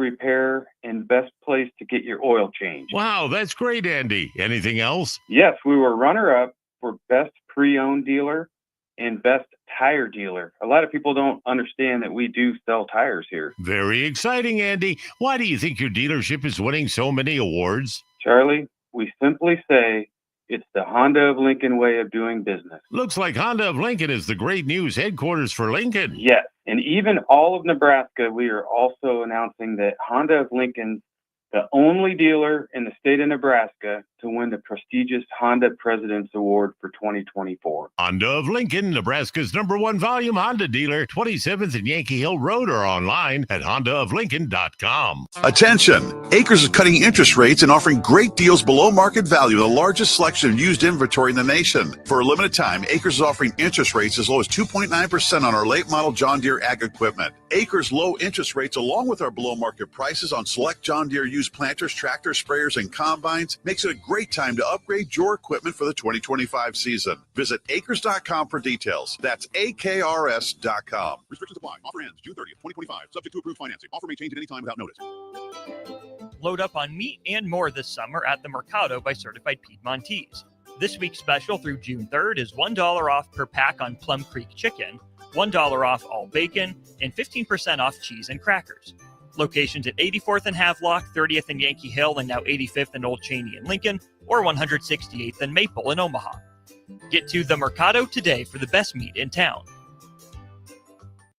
repair and best place to get your oil changed. Wow, that's great, Andy. Anything else? Yes, we were runner-up for best pre-owned dealer and best tire dealer. A lot of people don't understand that we do sell tires here. Very exciting, Andy. Why do you think your dealership is winning so many awards? Charlie, we simply say it's the Honda of Lincoln way of doing business. Looks like Honda of Lincoln is the great news headquarters for Lincoln. Yes, and even all of Nebraska, we are also announcing that Honda of Lincoln's the only dealer in the state of Nebraska to win the prestigious Honda President's Award for 2024. Honda of Lincoln, Nebraska's #1 volume Honda dealer, 27th and Yankee Hill Road, or online at hondaoflincoln.com. Attention! Acres is cutting interest rates and offering great deals below market value, the largest selection of used inventory in the nation. For a limited time, Acres is offering interest rates as low as 2.9% on our late model John Deere ag equipment. Acres low interest rates, along with our below market prices on select John Deere used planters, tractors, sprayers, and combines, makes it a great time to upgrade your equipment for the 2025 season. Visit acres.com for details. That's AKRS.com. Restrictions apply. Offer ends June 30th, 2025. Subject to approved financing. Offer may change at any time without notice. Load up on meat and more this summer at the Mercado by Certified Piedmontese. This week's special through June 3rd is $1 off per pack on Plum Creek chicken, $1 off all bacon, and 15% off cheese and crackers. Locations at 84th and Havelock, 30th and Yankee Hill, and now 85th and Old Cheney in Lincoln, or 168th and Maple in Omaha. Get to the Mercado today for the best meat in town.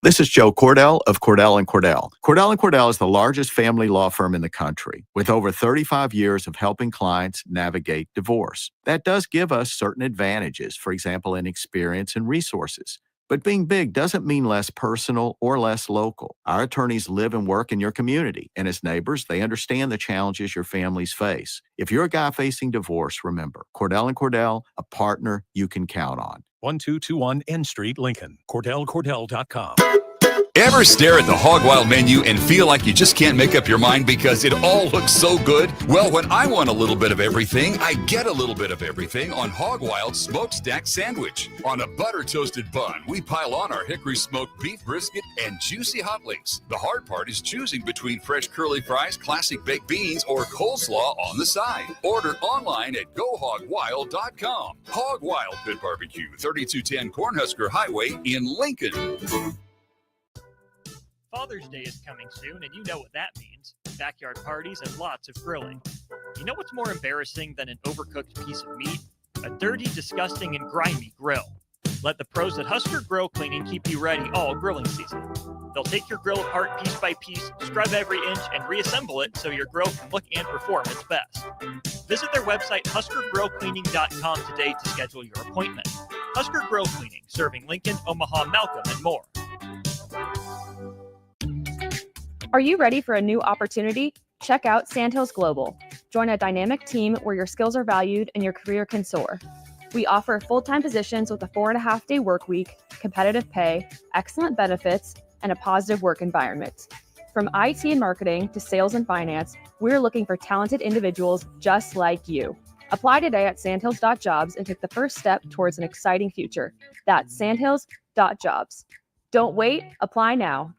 This is Joe Cordell of Cordell & Cordell. Cordell & Cordell is the largest family law firm in the country, with over 35 years of helping clients navigate divorce. That does give us certain advantages, for example, in experience and resources. But being big doesn't mean less personal or less local. Our attorneys live and work in your community, and as neighbors, they understand the challenges your families face. If you're a guy facing divorce, remember, Cordell & Cordell, a partner you can count on. 1221 N Street, Lincoln. CordellCordell.com. Ever stare at the Hog Wild menu and feel like you just can't make up your mind because it all looks so good? Well, when I want a little bit of everything, I get a little bit of everything on Hog Wild's Smokestack Sandwich. On a butter-toasted bun, we pile on our hickory smoked beef brisket and juicy hot links. The hard part is choosing between fresh curly fries, classic baked beans, or coleslaw on the side. Order online at GoHogWild.com. Hog Wild Pit Barbecue, 3210 Cornhusker Highway in Lincoln. Father's Day is coming soon, and you know what that means. Backyard parties and lots of grilling. You know what's more embarrassing than an overcooked piece of meat? A dirty, disgusting, and grimy grill. Let the pros at Husker Grill Cleaning keep you ready all grilling season. They'll take your grill apart piece by piece, scrub every inch, and reassemble it so your grill can look and perform its best. Visit their website, huskergrillcleaning.com today to schedule your appointment. Husker Grill Cleaning, serving Lincoln, Omaha, Malcolm, and more. Are you ready for a new opportunity? Check out Sandhills Global. Join a dynamic team where your skills are valued and your career can soar. We offer full-time positions with a 4.5-day work week, competitive pay, excellent benefits, and a positive work environment. From IT and marketing to sales and finance, we're looking for talented individuals just like you. Apply today at sandhills.jobs and take the first step towards an exciting future. That's sandhills.jobs. Don't wait, apply now.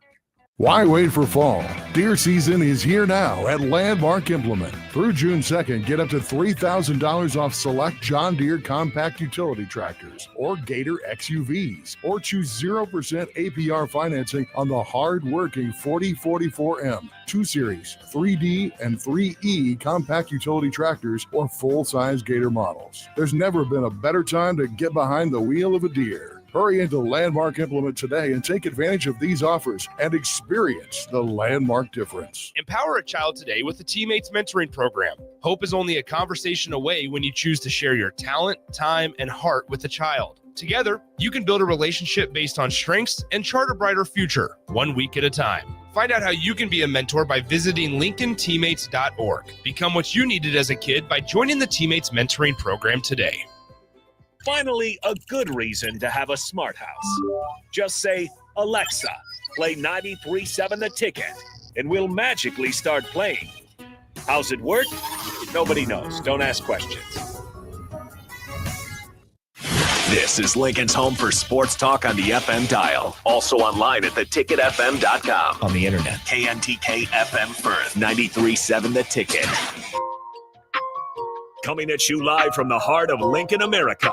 Why wait for fall? Deer season is here now at Landmark Implement. Through June 2nd, get up to $3,000 off select John Deere compact utility tractors or Gator XUVs, or choose 0% APR financing on the hard-working 4044M, 2 Series, 3D, and 3E compact utility tractors or full-size Gator models. There's never been a better time to get behind the wheel of a Deere. Hurry into Landmark Implement today and take advantage of these offers and experience the Landmark difference. Empower a child today with the Teammates Mentoring Program. Hope is only a conversation away when you choose to share your talent, time, and heart with a child. Together, you can build a relationship based on strengths and chart a brighter future, 1 week at a time. Find out how you can be a mentor by visiting LincolnTeammates.org. Become what you needed as a kid by joining the Teammates Mentoring Program today. Finally, a good reason to have a smart house. Just say, Alexa, play 93.7 The Ticket, and we'll magically start playing. How's it work? Nobody knows. Don't ask questions. This is Lincoln's home for sports talk on the FM dial. Also online at theticketfm.com. On the internet, KNTK FM Firth, 93.7 The Ticket. Coming at you live from the heart of Lincoln, America.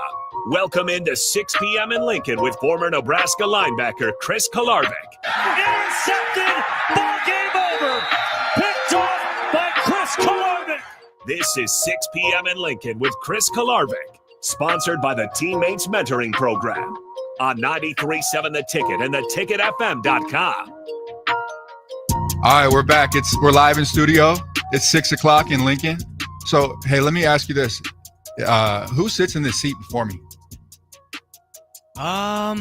Welcome into 6 p.m. in Lincoln with former Nebraska linebacker Chris Kolarevic. Intercepted, ball game over. Picked off by Chris Kolarevic. This is 6 p.m. in Lincoln with Chris Kolarevic. Sponsored by the Teammates Mentoring Program on 93.7 The Ticket and theticketfm.com. All right, we're back. We're live in studio. It's 6 o'clock in Lincoln. So, hey, let me ask you this. Who sits in this seat before me? I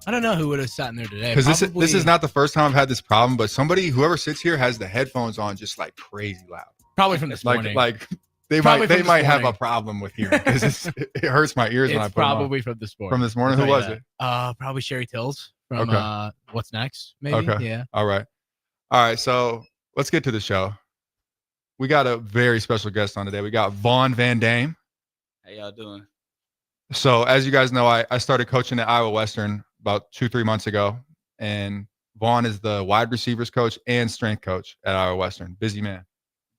don't know who would have sat in there today. Because this is not the first time I've had this problem, but whoever sits here has the headphones on just like crazy loud. Probably from this morning. Like they might have a problem with hearing because it hurts my ears when I put them on. Probably from this morning. From this morning? Who was it? Probably Sherry Tills from What's Next, maybe. Okay. Yeah. All right. So let's get to the show. We got a very special guest on today. We got Vaughn Van Dame. How y'all doing? So as you guys know, I started coaching at Iowa Western about 2-3 months ago, and Vaughn is the wide receivers coach and strength coach at Iowa Western. Busy man.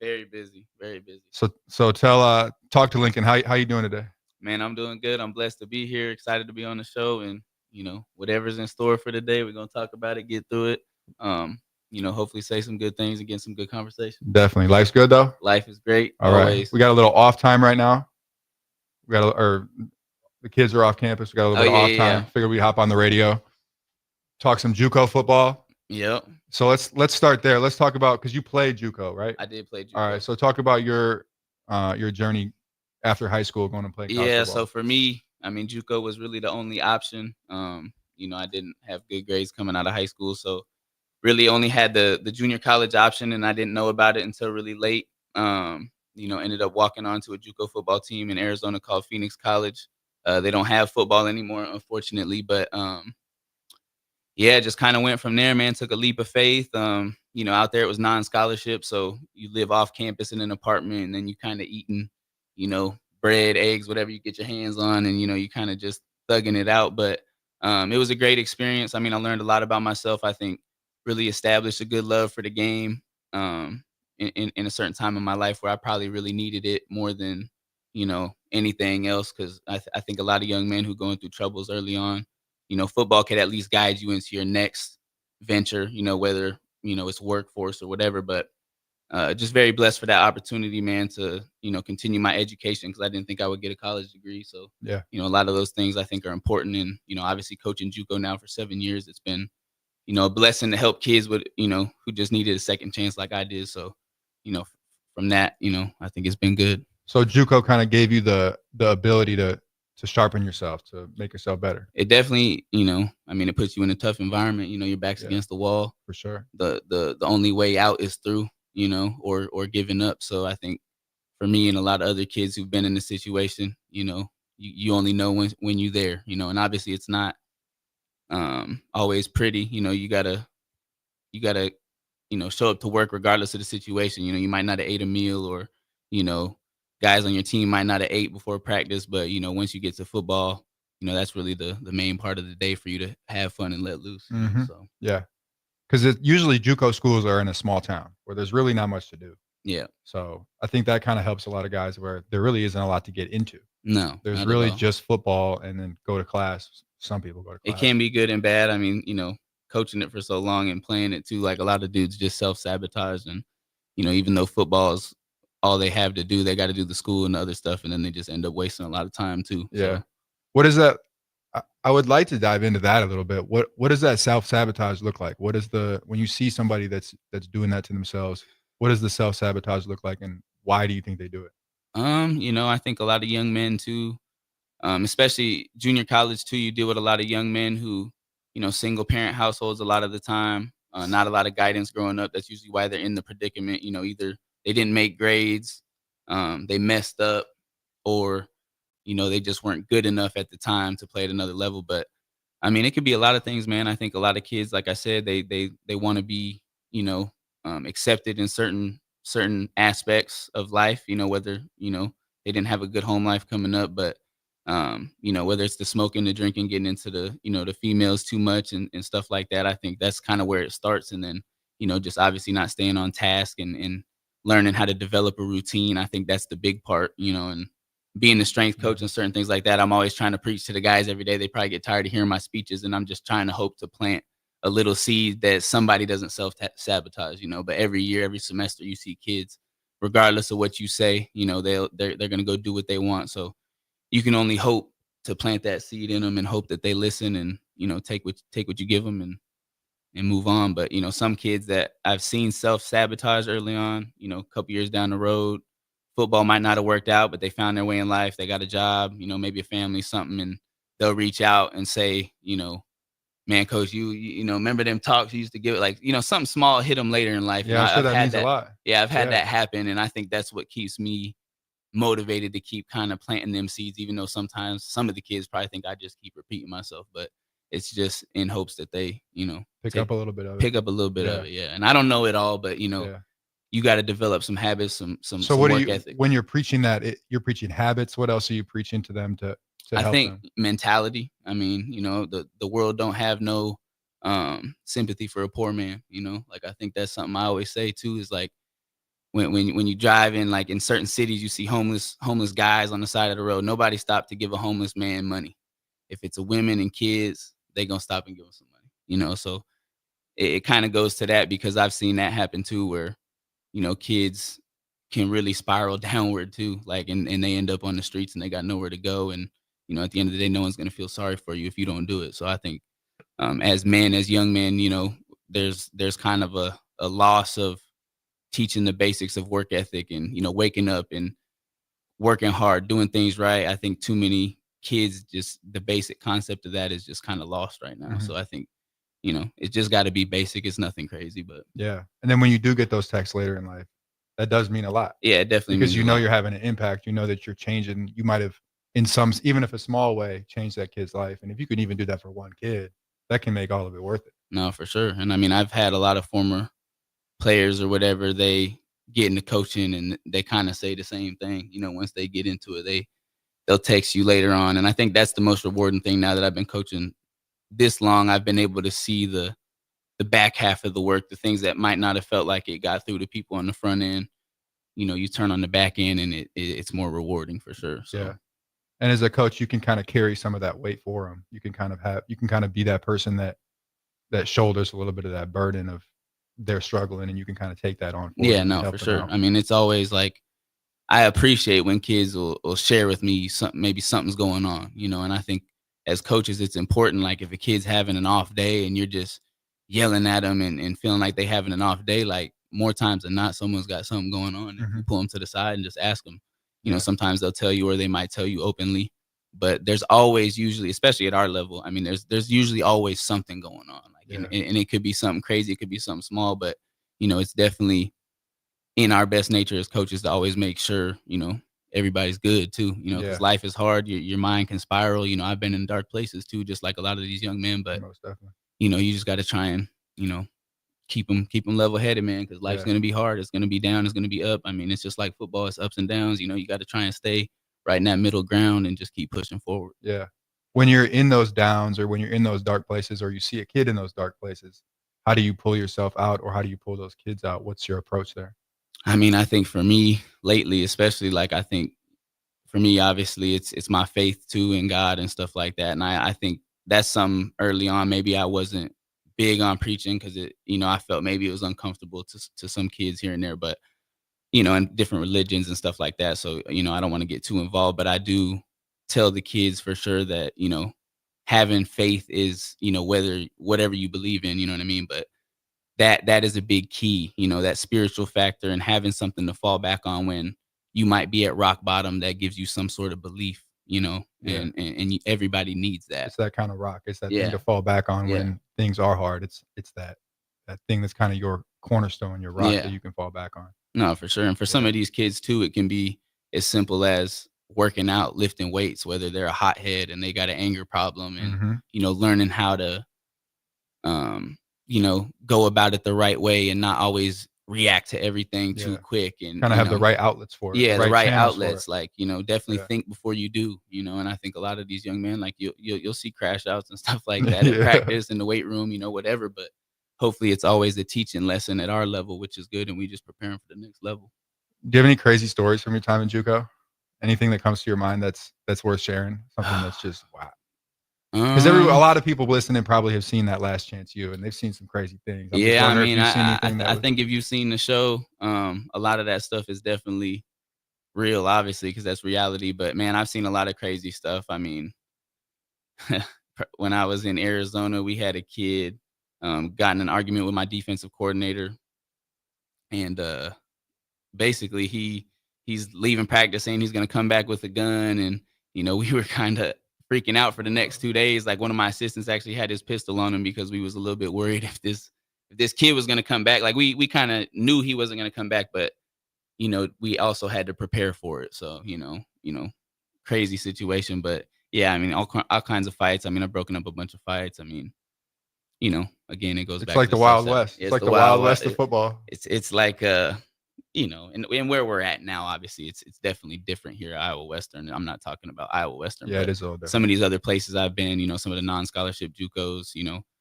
Very busy, very busy. So talk to Lincoln. How you doing today? Man, I'm doing good. I'm blessed to be here. Excited to be on the show, and whatever's in store for today, we're gonna talk about it, get through it. Hopefully say some good things and get some good conversation. Definitely. Life's good though. Life is great. All always. Right. We got a little off time right now. The kids are off campus. We got a little bit of off time. Figured we hop on the radio, talk some JUCO football. Yep. So let's start there. Let's talk about, because you played JUCO, right? I did play JUCO. All right. So talk about your journey after high school going to play college football. So for me, JUCO was really the only option. I didn't have good grades coming out of high school, so really only had the junior college option, and I didn't know about it until really late. Ended up walking onto a JUCO football team in Arizona called Phoenix College. They don't have football anymore, unfortunately, but just kind of went from there, man. Took a leap of faith. Out there it was non-scholarship, so you live off campus in an apartment, and then you kind of eating, bread, eggs, whatever you get your hands on, and you kind of just thugging it out. But it was a great experience. I learned a lot about myself. I think really established a good love for the game in a certain time in my life where I probably really needed it more than anything else, because I think a lot of young men who going through troubles early on, football could at least guide you into your next venture, whether it's workforce or whatever. But just very blessed for that opportunity, man, to continue my education, because I didn't think I would get a college degree. So yeah, a lot of those things I think are important. And obviously coaching JUCO now for 7 years, it's been a blessing to help kids with who just needed a second chance like I did. So from that, I think it's been good. So JUCO kind of gave you the ability to sharpen yourself, to make yourself better. It definitely, it puts you in a tough environment. Your back's against the wall. For sure. The only way out is through, or giving up. So I think for me and a lot of other kids who've been in this situation, you only know when you're there, and obviously it's not always pretty. You gotta show up to work regardless of the situation. You might not have ate a meal, or guys on your team might not have ate before practice, but once you get to football, that's really the main part of the day for you to have fun and let loose. Mm-hmm. So yeah, because usually JUCO schools are in a small town where there's really not much to do. Yeah. So I think that kind of helps a lot of guys where there really isn't a lot to get into. No, there's really just football and then go to class. Some people go to class. It can be good and bad. Coaching it for so long and playing it too, like a lot of dudes just self-sabotage, and even though football is all they have to do, they got to do the school and the other stuff, and then they just end up wasting a lot of time too. Yeah. So. What is that? I would like to dive into that a little bit. What does that self-sabotage look like? What is when you see somebody that's doing that to themselves, what does the self-sabotage look like, and why do you think they do it? I think a lot of young men too, especially junior college too, you deal with a lot of young men who, single parent households a lot of the time, not a lot of guidance growing up. That's usually why they're in the predicament. Either they didn't make grades, they messed up, or, they just weren't good enough at the time to play at another level. But it could be a lot of things, man. I think a lot of kids, like I said, they want to be, accepted in certain aspects of life, whether, they didn't have a good home life coming up, but Whether it's the smoking, the drinking, getting into the, the females too much and stuff like that. I think that's kind of where it starts. And then, just obviously not staying on task and learning how to develop a routine. I think that's the big part, and being the strength coach and certain things like that. I'm always trying to preach to the guys every day. They probably get tired of hearing my speeches, and I'm just trying to hope to plant a little seed that somebody doesn't self-sabotage, but every year, every semester, you see kids, regardless of what you say, they're going to go do what they want. So you can only hope to plant that seed in them and hope that they listen and, take what you give them and move on. But, some kids that I've seen self-sabotage early on, a couple years down the road, football might not have worked out, but they found their way in life. They got a job, maybe a family, something, and they'll reach out and say, man, coach, you remember them talks you used to give it, like, something small hit them later in life. Yeah, I'm sure that means a lot. Yeah, I've had that happen. And I think that's what keeps me motivated to keep kind of planting them seeds, even though sometimes some of the kids probably think I just keep repeating myself, but it's just in hopes that they, pick up a little bit of it. Yeah. And I don't know it all, but you got to develop some habits, some work ethic. When you're preaching that, you're preaching habits. What else are you preaching to them to I help think them? mentality. I mean, the world don't have no sympathy for a poor man, like I think that's something I always say too, is like when you drive in, like in certain cities, you see homeless guys on the side of the road. Nobody stopped to give a homeless man money. If it's a women and kids, they gonna stop and give them some money, so it kind of goes to that, because I've seen that happen too, where kids can really spiral downward too, like, and they end up on the streets and they got nowhere to go. And, at the end of the day, no one's going to feel sorry for you if you don't do it. So I think as young men, there's kind of a loss of teaching the basics of work ethic and, waking up and working hard, doing things right. I think too many kids, just the basic concept of that is just kind of lost right now. Mhm. So I think, it's just got to be basic. It's nothing crazy, but Yeah. And then when you do get those texts later in life, that does mean a lot. yeah, it definitely Because means a lot. you're having an impact. You know that you're changing. You might have, in some, even if a small way, changed that kid's life. And if you can even do that for one kid, that can make all of it worth it. No, for sure. And I mean, I've had a lot of former players or whatever, they get into coaching and they kind of say the same thing. Once they get into it, they'll text you later on. And I think that's the most rewarding thing. Now that I've been coaching this long, I've been able to see the back half of the work, the things that might not have felt like it got through to people on the front end. You turn on the back end and it's more rewarding for sure. So. Yeah. And as a coach, you can kind of carry some of that weight for them. You can kind of be that person that shoulders a little bit of that burden of their struggling, and you can kind of take that on. For Yeah, them no, and help for them sure. out. I mean, it's always like, I appreciate when kids will share with me maybe something's going on, and I think as coaches, it's important. Like if a kid's having an off day and you're just yelling at them and feeling like they having an off day, like more times than not, someone's got something going on. Mhm. You pull them to the side and just ask them. Yeah. Sometimes they'll tell you, or they might tell you openly, but there's always usually, especially at our level, I mean, there's usually always something going on. Like, Yeah. and it could be something crazy, it could be something small, but it's definitely in our best nature as coaches to always make sure, everybody's good too, because Yeah. life is hard. Your mind can spiral. I've been in dark places too, just like a lot of these young men, but Most definitely. you just got to try and, keep them level headed, man, because life's Yeah. going to be hard. It's going to be down. It's going to be up. I mean, it's just like football. It's ups and downs. You got to try and stay right in that middle ground and just keep pushing forward. Yeah. When you're in those downs or when you're in those dark places or you see a kid in those dark places, how do you pull yourself out or how do you pull those kids out? What's your approach there? I mean, I think for me lately, especially, like, I think for me, obviously it's my faith too in God and stuff like that. And I think that's something early on, maybe I wasn't big on preaching because I felt maybe it was uncomfortable to some kids here and there, but in different religions and stuff like that. So, I don't want to get too involved, but I do tell the kids for sure that, having faith is, whatever you believe in, you know what I mean? But that is a big key, that spiritual factor and having something to fall back on when you might be at rock bottom, that gives you some sort of belief, Yeah. and everybody needs that. It's that kind of rock. It's that Yeah. thing to fall back on Yeah. when things are hard. It's that thing that's kind of your cornerstone, your rock Yeah. that you can fall back on. No, for sure. And for some of these kids too, it can be as simple as working out, lifting weights, whether they're a hothead and they got an anger problem and, Mhm. Learning how to, go about it the right way and not always react to everything too quick and kind of have the right outlets for it. Yeah, the right channels for outlets. it. Like, definitely think before you do, and I think a lot of these young men, like you'll see crash outs and stuff like that in practice, in the weight room, whatever. But hopefully it's always a teaching lesson at our level, which is good. And we just preparing for the next level. Do you have any crazy stories from your time in JUCO? Anything that comes to your mind that's worth sharing? Something that's just wow. Because a lot of people listening probably have seen That Last Chance U, and they've seen some crazy things. I think if you've seen the show, a lot of that stuff is definitely real, obviously, because that's reality. But man, I've seen a lot of crazy stuff. I mean, when I was in Arizona, we had a kid got in an argument with my defensive coordinator, and basically he's leaving practice saying he's going to come back with a gun, and we were kind of freaking out for the next 2 days. Like, one of my assistants actually had his pistol on him because we was a little bit worried if this kid was going to come back. Like, we kind of knew he wasn't going to come back, but we also had to prepare for it. So, crazy situation. But yeah, I mean, all kinds of fights. I mean, I've broken up a bunch of fights. I mean, again, it goes back. It's like to the Wild West. It's like the Wild West of football. It's like and where we're at now, obviously, it's definitely different here at Iowa Western. I'm not talking about Iowa Western. Yeah, it is all different. Some of these other places I've been, some of the non-scholarship JUCOs,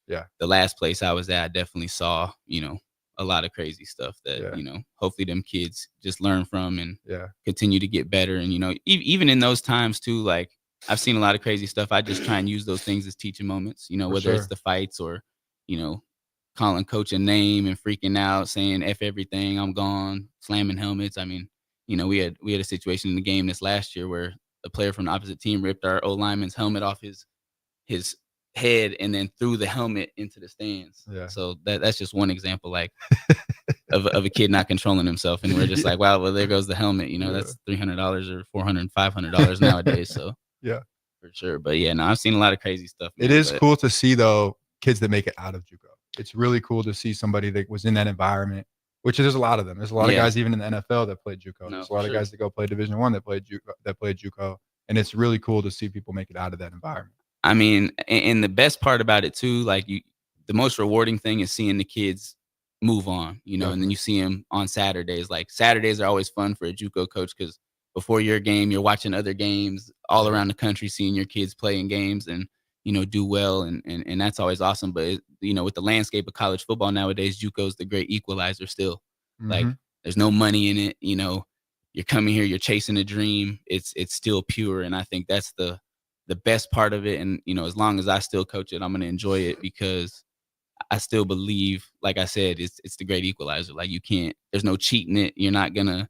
yeah. The last place I was at, I definitely saw, a lot of crazy stuff that, hopefully them kids just learn from and continue to get better. And, even in those times too, like, I've seen a lot of crazy stuff. I just try and use those things as teaching moments, whether it's the fights or, calling coach a name and freaking out, saying F everything, I'm gone, slamming helmets. I mean, we had a situation in the game this last year where a player from the opposite team ripped our O-lineman's helmet off his head and then threw the helmet into the stands. Yeah. So that's just one example, like, of a kid not controlling himself. And we're just like, wow, well, there goes the helmet. That's $300 or $400, $500 nowadays. So yeah, for sure. But yeah, no, I've seen a lot of crazy stuff. It is cool to see, though, kids that make it out of JUCO. It's really cool to see somebody that was in that environment, which there's a lot of them. There's a lot of guys even in the NFL that played JUCO. There's a lot of guys that go play Division I that played JUCO. And it's really cool to see people make it out of that environment. I mean, and the best part about it too, like, the most rewarding thing is seeing the kids move on, and then you see them on Saturdays. Like, Saturdays are always fun for a JUCO coach because before your game, you're watching other games all around the country, seeing your kids playing games and, do well. And that's always awesome. But, with the landscape of college football nowadays, JUCO is the great equalizer still. Mm-hmm. Like, there's no money in it. You're coming here, you're chasing a dream. It's still pure. And I think that's the best part of it. And, as long as I still coach it, I'm going to enjoy it because I still believe, like I said, it's the great equalizer. Like, there's no cheating it. You're not going to,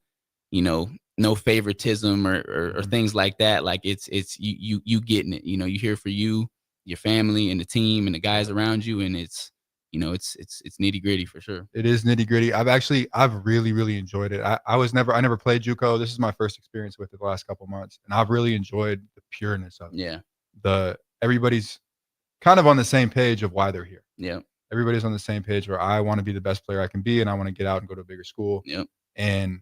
no favoritism or things like that. Like, it's you getting it, you're here for you, your family and the team and the guys around you. And it's nitty gritty for sure. It is nitty gritty. I've really, really enjoyed it. I never played JUCO. This is my first experience with it the last couple of months. And I've really enjoyed the pureness of it. Yeah. Everybody's kind of on the same page of why they're here. Yeah. Everybody's on the same page where I want to be the best player I can be and I want to get out and go to a bigger school. Yep. And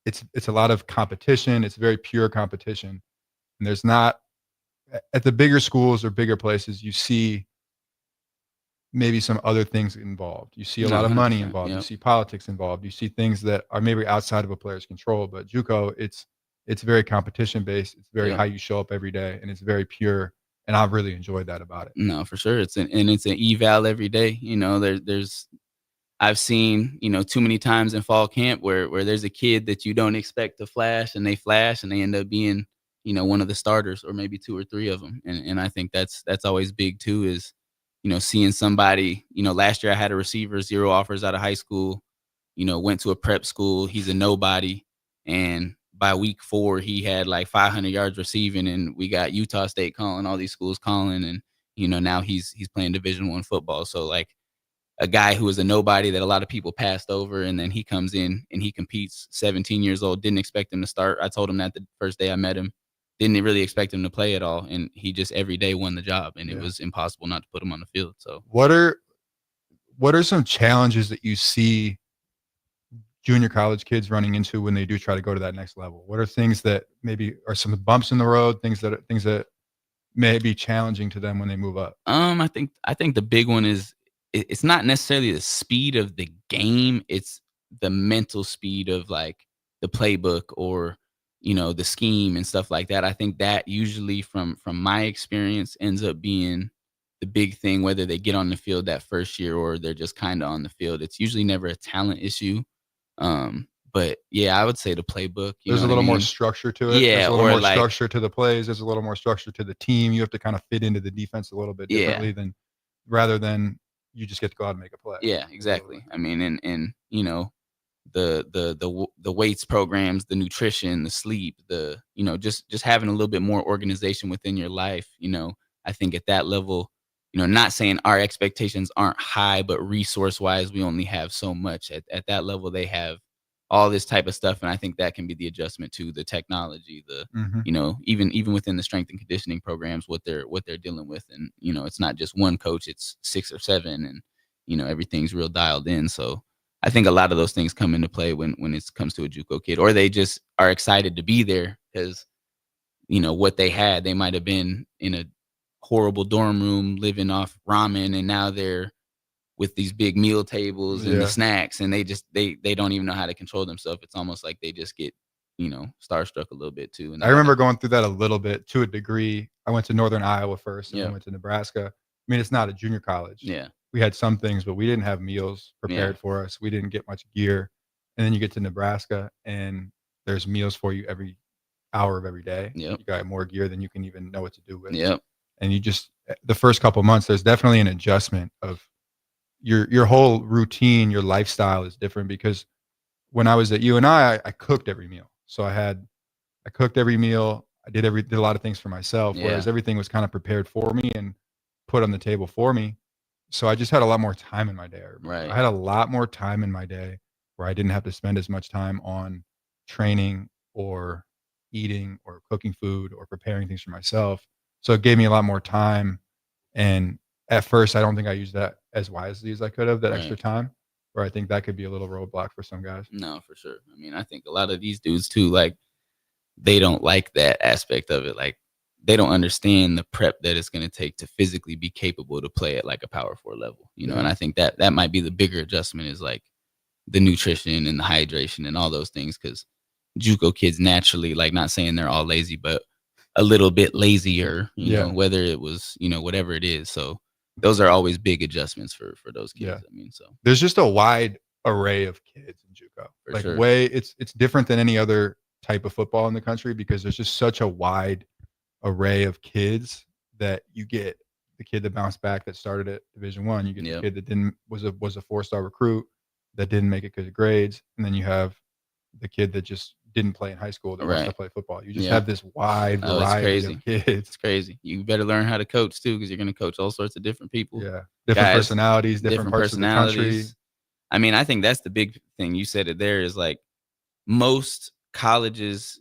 it's a lot of competition. It's very pure competition. And there's not, at the bigger schools or bigger places, you see maybe some other things involved. You see a lot of money involved. Yep. You see politics involved. You see things that are maybe outside of a player's control. But JUCO, it's very competition based. It's very how you show up every day, and it's very pure. And I've really enjoyed that about it. No, for sure. It's an eval every day. I've seen, too many times in fall camp where there's a kid that you don't expect to flash and they end up being, one of the starters or maybe two or three of them. And I think that's always big too, is, seeing somebody, last year I had a receiver, 0 offers out of high school, went to a prep school. He's a nobody. And by week 4, he had like 500 yards receiving, and we got Utah State calling, all these schools calling. And, now he's playing Division I football. So, like, a guy who was a nobody that a lot of people passed over, and then he comes in and he competes, 17 years old, didn't expect him to start. I told him that the first day I met him, didn't really expect him to play at all. And he just every day won the job, and it was impossible not to put him on the field. So what are some challenges that you see junior college kids running into when they do try to go to that next level? What are things that maybe are some bumps in the road, things that may be challenging to them when they move up? I think the big one is, it's not necessarily the speed of the game. It's the mental speed of like the playbook or, the scheme and stuff like that. I think that usually from my experience ends up being the big thing, whether they get on the field that first year or they're just kind of on the field. It's usually never a talent issue. But yeah, I would say the playbook. There's a little more structure to it. Yeah, There's a little or more like, structure to the plays. There's a little more structure to the team. You have to kind of fit into the defense a little bit differently rather than you just get to go out and make a play. Yeah, exactly. I mean, and the weights programs, the nutrition, the sleep, just having a little bit more organization within your life. I think at that level, not saying our expectations aren't high, but resource wise, we only have so much. At that level, they have all this type of stuff, and I think that can be the adjustment to the technology, even within the strength and conditioning programs, what they're dealing with, and it's not just one coach; it's 6 or 7, and everything's real dialed in. So I think a lot of those things come into play when it comes to a JUCO kid, or they just are excited to be there because what they had. They might have been in a horrible dorm room living off ramen, and now they're with these big meal tables and the snacks, and they don't even know how to control themselves. It's almost like they just get starstruck a little bit too. And I remember going through that a little bit to a degree. I went to Northern Iowa first, and then went to Nebraska. I mean, it's not a junior college. Yeah, we had some things, but we didn't have meals prepared for us. We didn't get much gear, and then you get to Nebraska, and there's meals for you every hour of every day. Yep. You got more gear than you can even know what to do with. Yep. And you just, the first couple of months, there's definitely an adjustment of your whole routine, your lifestyle is different, because when I was at UNI, I cooked every meal. So I cooked every meal. I did a lot of things for myself, whereas everything was kind of prepared for me and put on the table for me. So I just had a lot more time in my day. Right. I had a lot more time in my day where I didn't have to spend as much time on training or eating or cooking food or preparing things for myself. So it gave me a lot more time. And at first, I don't think I used that as wisely as I could have, that extra time, where I think that could be a little roadblock for some guys. No, for sure. I mean, I think a lot of these dudes too, like, they don't like that aspect of it. Like, they don't understand the prep that it's going to take to physically be capable to play at like a power 4 level, and I think that might be the bigger adjustment, is like the nutrition and the hydration and all those things. Cause JUCO kids naturally, like, not saying they're all lazy, but a little bit lazier, you know, whether it was, whatever it is. So those are always big adjustments for those kids. Yeah. I mean, so there's just a wide array of kids in JUCO. For Like, sure. it's different than any other type of football in the country, because there's just such a wide array of kids that you get the kid that bounced back that started at Division I. You get the kid that was a 4-star recruit that didn't make it because of grades, and then you have the kid that just didn't play in high school that wants to play football. You just have this wide variety of kids. It's crazy. You better learn how to coach too, because you're going to coach all sorts of different people. Yeah, different personalities, different parts of the country. I mean, I think that's the big thing. You said it there, is like most colleges,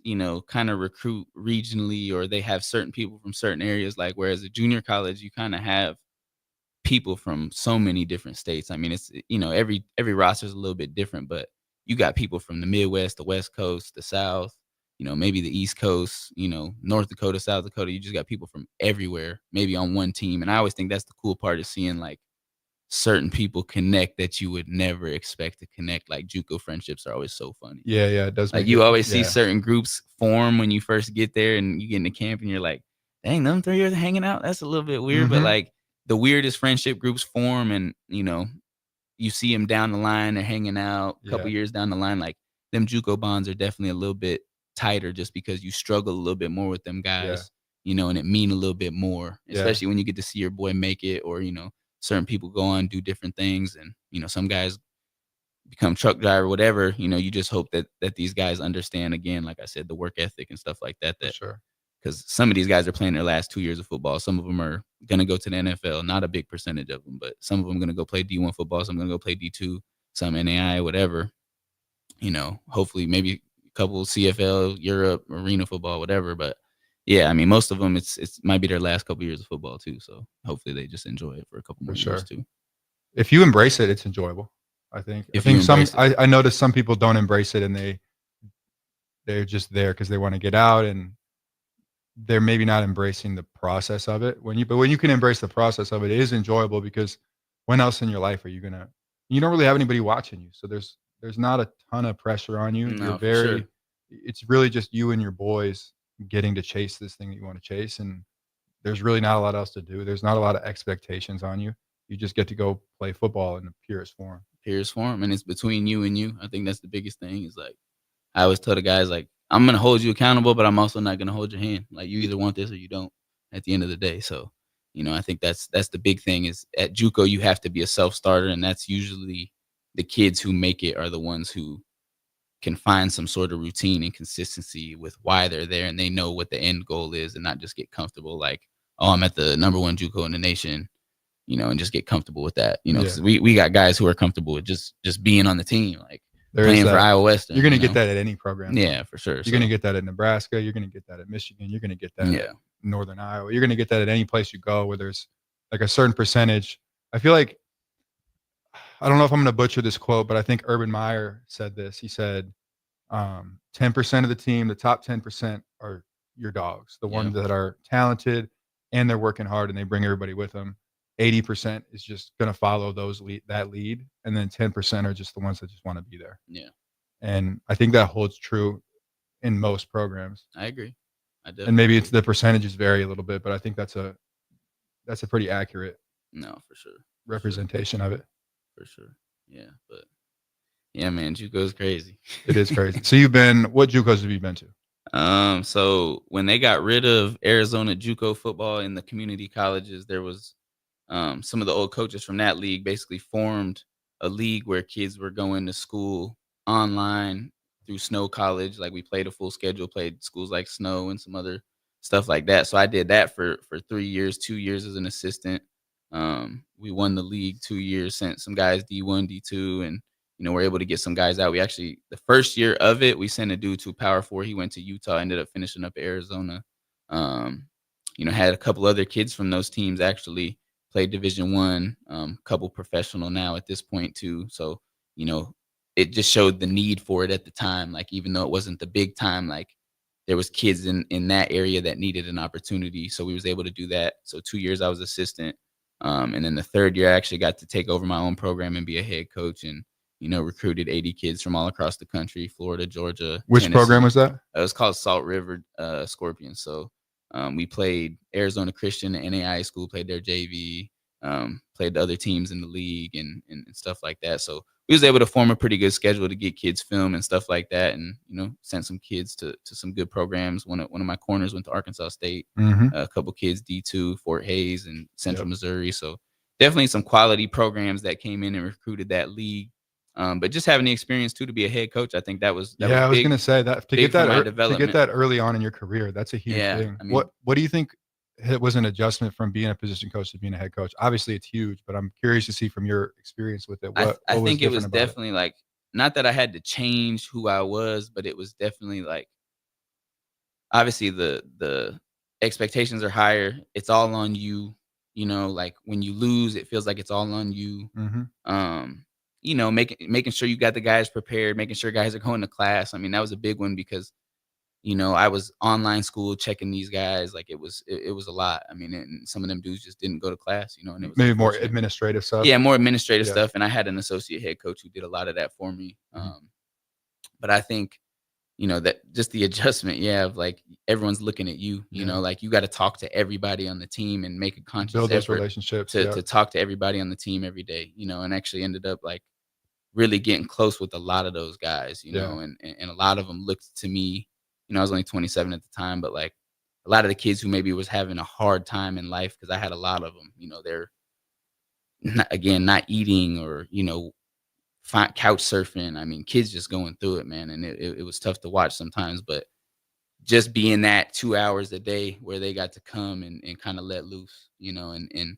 kind of recruit regionally, or they have certain people from certain areas. Like, whereas a junior college, you kind of have people from so many different states. I mean, it's, every roster is a little bit different, but you got people from the Midwest, the West Coast, the South, maybe the East Coast, North Dakota, South Dakota. You just got people from everywhere, maybe on one team. And I always think that's the cool part, is seeing like certain people connect that you would never expect to connect. Like, JUCO friendships are always so funny. Yeah, it does. Like, you always see certain groups form when you first get there, and you get into camp and you're like, dang, them 3 years hanging out, that's a little bit weird. But like, the weirdest friendship groups form, and you see them down the line, they're hanging out a couple years down the line. Like, them JUCO bonds are definitely a little bit tighter, just because you struggle a little bit more with them guys, and it mean a little bit more, especially when you get to see your boy make it, or, certain people go on, do different things. And, some guys become truck driver, whatever, you just hope that these guys understand, again, like I said, the work ethic and stuff like that. Sure. Because some of these guys are playing their last 2 years of football. Some of them are going to go to the NFL. Not a big percentage of them, but some of them are going to go play D1 football. Some are going to go play D2, some NAI, whatever. Hopefully maybe a couple CFL, Europe, arena football, whatever. But yeah, I mean, most of them, it's might be their last couple years of football too. So hopefully they just enjoy it for a couple more years too. If you embrace it, it's enjoyable, I think. I noticed some people don't embrace it, and they're just there because they want to get out, and they're maybe not embracing the process of it. But when you can embrace the process of it, it is enjoyable, because when else in your life are you don't really have anybody watching you. So there's there's not a ton of pressure on you. No, You're for sure. it's really just you and your boys getting to chase this thing that you want to chase, and there's really not a lot else to do. There's not a lot of expectations on you. You just get to go play football in the purest form. Purest form, and it's between you and you. I think that's the biggest thing. Is like I always tell the guys, like, I'm gonna hold you accountable, but I'm also not gonna hold your hand. Like, you either want this or you don't. At the end of the day, so I think that's the big thing. Is at JUCO you have to be a self starter, and that's usually the kids who make it are the ones who can find some sort of routine and consistency with why they're there, and they know what the end goal is, and not just get comfortable like, oh, I'm at the #1 JUCO in the nation, and just get comfortable with that. 'Cause we got guys who are comfortable with just being on the team, like playing for Iowa Western. You're going to get that at any program. Yeah, for sure. You're going to get that at Nebraska. You're going to get that at Michigan. You're going to get that at Northern Iowa. You're going to get that at any place you go where there's like a certain percentage. I feel like, I don't know if I'm going to butcher this quote, but I think Urban Meyer said this. He said, 10% of the team, the top 10% are your dogs, the ones that are talented and they're working hard and they bring everybody with them. 80% is just going to follow that lead. And then 10% are just the ones that just want to be there. Yeah. And I think that holds true in most programs. I agree. And maybe it's the percentages vary a little bit, but I think that's a pretty accurate for sure representation of it. For sure. Yeah. But yeah, man, JUCO's crazy. It is crazy. So what JUCOs have you been to? So when they got rid of Arizona JUCO football in the community colleges, there was some of the old coaches from that league basically formed a league where kids were going to school online through Snow College. Like, we played a full schedule, played schools like Snow and some other stuff like that. So I did that for 3 years, 2 years as an assistant. We won the league 2 years, sent some guys D1, D2, and we're able to get some guys out. We actually, the first year of it, we sent a dude to Power 4. He went to Utah, ended up finishing up Arizona. Had a couple other kids from those teams actually played Division I, couple professional now at this point too. So, it just showed the need for it at the time. Like, even though it wasn't the big time, like, there was kids in that area that needed an opportunity. So we was able to do that. So 2 years I was assistant. And then the third year I actually got to take over my own program and be a head coach, and recruited 80 kids from all across the country, Florida, Georgia. Which Tennessee. program was that? It was called Salt River Scorpions. So we played Arizona Christian, the NAIA school, played their JV, played the other teams in the league and stuff like that. So we was able to form a pretty good schedule to get kids film and stuff like that, and sent some kids to some good programs. One of my corners went to Arkansas State. A couple kids D2, Fort Hays and Central Missouri. So definitely some quality programs that came in and recruited that league. But just having the experience too to be a head coach, I think that was big, I was going to say that to get that early on in your career, that's a huge thing. I mean, what do you think it was an adjustment from being a position coach to being a head coach? Obviously it's huge, but I'm curious to see from your experience with it. I think it was definitely like, not that I had to change who I was, but it was definitely like, obviously the expectations are higher. It's all on you. Like, when you lose, it feels like it's all on you. Making sure you got the guys prepared, making sure guys are going to class. I mean, that was a big one because, I was online school checking these guys. Like, it was a lot. I mean, and some of them dudes just didn't go to class, and it was maybe more administrative stuff. Yeah, more administrative stuff. And I had an associate head coach who did a lot of that for me. But I think, that just the adjustment, of like, everyone's looking at you, like, you got to talk to everybody on the team and make a conscious build those effort relationships to talk to everybody on the team every day, and actually ended up like really getting close with a lot of those guys, and a lot of them looked to me, I was only 27 at the time, but like a lot of the kids who maybe was having a hard time in life, because I had a lot of them, they're not eating or, couch surfing. I mean, kids just going through it, man. And it was tough to watch sometimes, but just being that 2 hours a day where they got to come and kind of let loose, and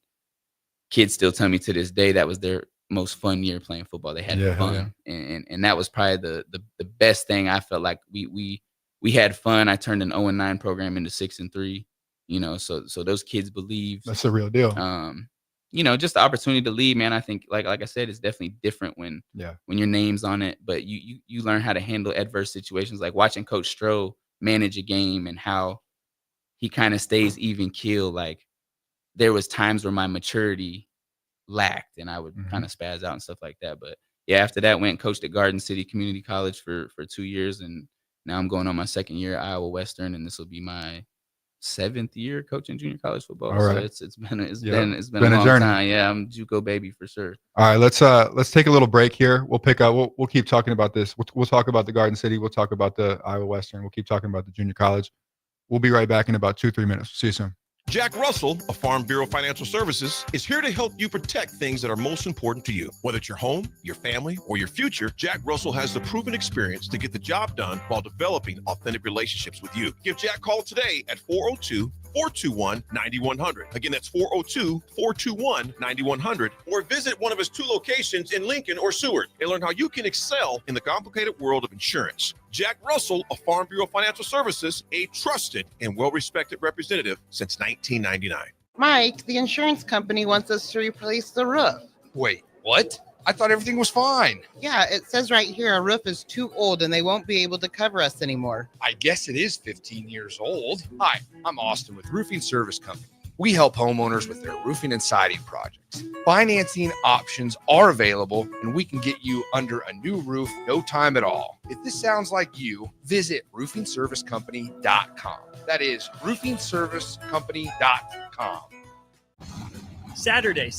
kids still tell me to this day that was their most fun year playing football. They had fun. And that was probably the best thing. I felt like we had fun. I turned an 0-9 program into 6-3, so those kids believed. That's a real deal. Just the opportunity to lead, man. I think like I said, it's definitely different when your name's on it, but you learn how to handle adverse situations, like watching Coach Stroh manage a game and how he kind of stays even keel. Like, there was times where my maturity lacked and I would kind of spaz out and stuff like that. But after that, went and coached at Garden City Community College for 2 years, and now I'm going on my second year at Iowa Western, and this will be my 7th year coaching junior college football. All right. So it's been a Been a long journey. time. Yeah, I'm JUCO baby for sure. All right, let's take a little break here. We'll pick up. We'll keep talking about this. We'll talk about the Garden City. We'll talk about the Iowa Western. We'll keep talking about the junior college. We'll be right back in about 2-3 minutes. See you soon. Jack Russell of Farm Bureau Financial Services is here to help you protect things that are most important to you. Whether it's your home, your family, or your future, Jack Russell has the proven experience to get the job done while developing authentic relationships with you. Give Jack a call today at 402-421-9100. Again, that's 402-421-9100. Or visit one of his 2 locations in Lincoln or Seward and learn how you can excel in the complicated world of insurance. Jack Russell of Farm Bureau Financial Services, a trusted and well-respected representative since 1999. Mike, the insurance company wants us to replace the roof. Wait, what? I thought everything was fine. Yeah, it says right here our roof is too old and they won't be able to cover us anymore. I guess it is 15 years old. Hi, I'm Austin with Roofing Service Company. We help homeowners with their roofing and siding projects. Financing options are available, and we can get you under a new roof no time at all. If this sounds like you, visit roofingservicecompany.com. That is roofingservicecompany.com. Saturday.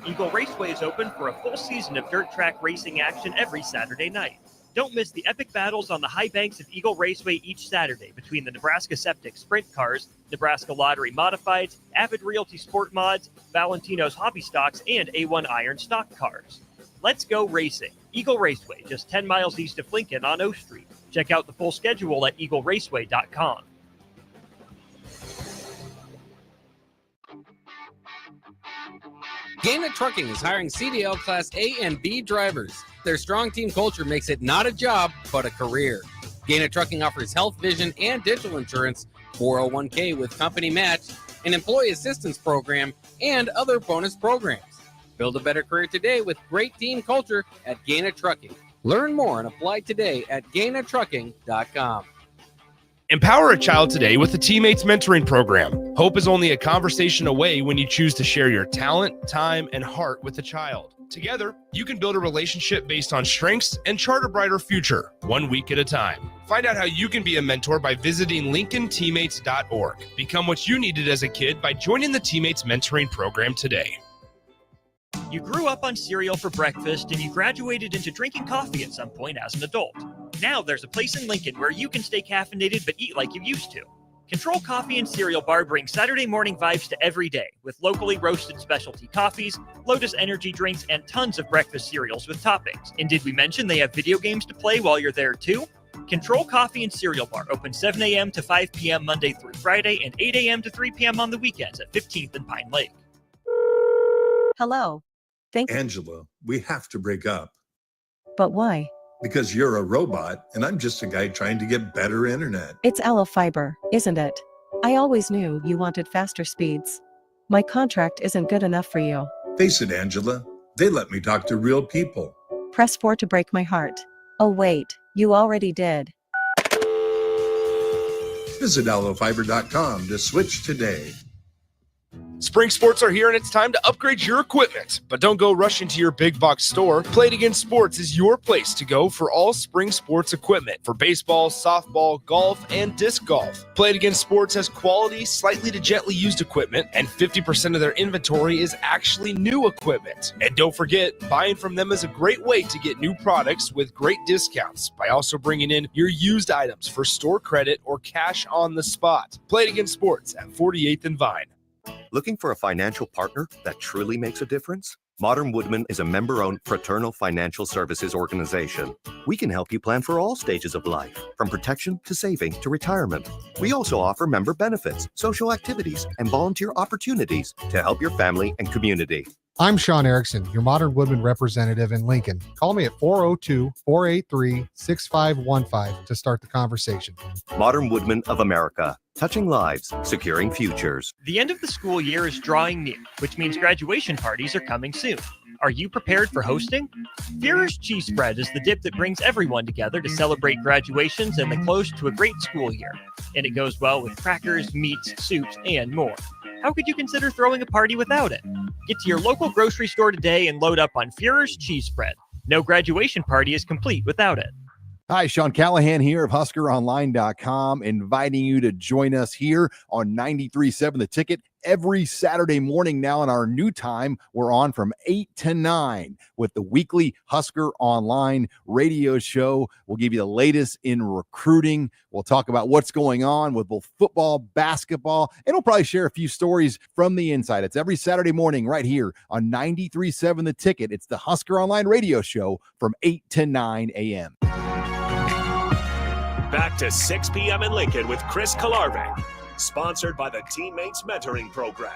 Eagle Raceway is open for a full season of dirt track racing action every Saturday night. Don't miss the epic battles on the high banks of Eagle Raceway each Saturday between the Nebraska Septic Sprint Cars, Nebraska Lottery Modifieds, Avid Realty Sport Mods, Valentino's Hobby Stocks, and A1 Iron Stock Cars. Let's go racing. Eagle Raceway, just 10 miles east of Lincoln on O Street. Check out the full schedule at eagleraceway.com. Gaina Trucking is hiring CDL Class A and B drivers. Their strong team culture makes it not a job, but a career. Gaina Trucking offers health, vision, and dental insurance, 401k with company match, an employee assistance program, and other bonus programs. Build a better career today with great team culture at Gaina Trucking. Learn more and apply today at GainaTrucking.com. Empower a child today with the Teammates Mentoring Program. Hope is only a conversation away when you choose to share your talent, time, and heart with a child. Together, you can build a relationship based on strengths and chart a brighter future, 1 week at a time. Find out how you can be a mentor by visiting LincolnTeammates.org. Become what you needed as a kid by joining the Teammates Mentoring Program today. You grew up on cereal for breakfast and you graduated into drinking coffee at some point as an adult. Now there's a place in Lincoln where you can stay caffeinated but eat like you used to. Control Coffee and Cereal Bar brings Saturday morning vibes to every day with locally roasted specialty coffees, Lotus energy drinks, and tons of breakfast cereals with toppings. And did we mention they have video games to play while you're there too? Control Coffee and Cereal Bar open 7 a.m. to 5 p.m. Monday through Friday and 8 a.m. to 3 p.m. on the weekends at 15th and Pine Lake. Hello. Angela, we have to break up. But why? Because you're a robot and I'm just a guy trying to get better internet. It's Aloe Fiber, isn't it? I always knew you wanted faster speeds. My contract isn't good enough for you. Face it, Angela, they let me talk to real people. Press 4 to break my heart. Oh wait, you already did. Visit aloefiber.com to switch today. Spring Sports are here and it's time to upgrade your equipment. But don't go rushing to your big box store. Play It Again Sports is your place to go for all spring sports equipment for baseball, softball, golf, and disc golf. Play It Again Sports has quality, slightly to gently used equipment, and 50% of their inventory is actually new equipment. And don't forget, buying from them is a great way to get new products with great discounts by also bringing in your used items for store credit or cash on the spot. Play It Again Sports at 48th and Vine. Looking for a financial partner that truly makes a difference? Modern Woodman is a member-owned fraternal financial services organization. We can help you plan for all stages of life, from protection to saving to retirement. We also offer member benefits, social activities, and volunteer opportunities to help your family and community. I'm Sean Erickson, your Modern Woodman representative in Lincoln. Call me at 402-483-6515 to start the conversation. Modern Woodman of America, touching lives, securing futures. The end of the school year is drawing near, which means graduation parties are coming soon. Are you prepared for hosting? Führer's Cheese Spread is the dip that brings everyone together to celebrate graduations and the close to a great school year. And it goes well with crackers, meats, soups, and more. how could you consider throwing a party without it? Get to your local grocery store today and load up on Fuhrer's cheese spread. No graduation party is complete without it. Hi, Sean Callahan here of HuskerOnline.com, inviting you to join us here on 93.7 The Ticket every Saturday morning. Now in our new time, we're on from 8 to 9 with the weekly Husker Online radio show. We'll give you the latest in recruiting. We'll talk about what's going on with both football, basketball, and we'll probably share a few stories from the inside. It's every Saturday morning right here on 93.7 The Ticket. It's the Husker Online radio show from 8 to 9 a.m. Back to 6 p.m. in Lincoln with Chris Kolarevic, sponsored by the Teammates Mentoring Program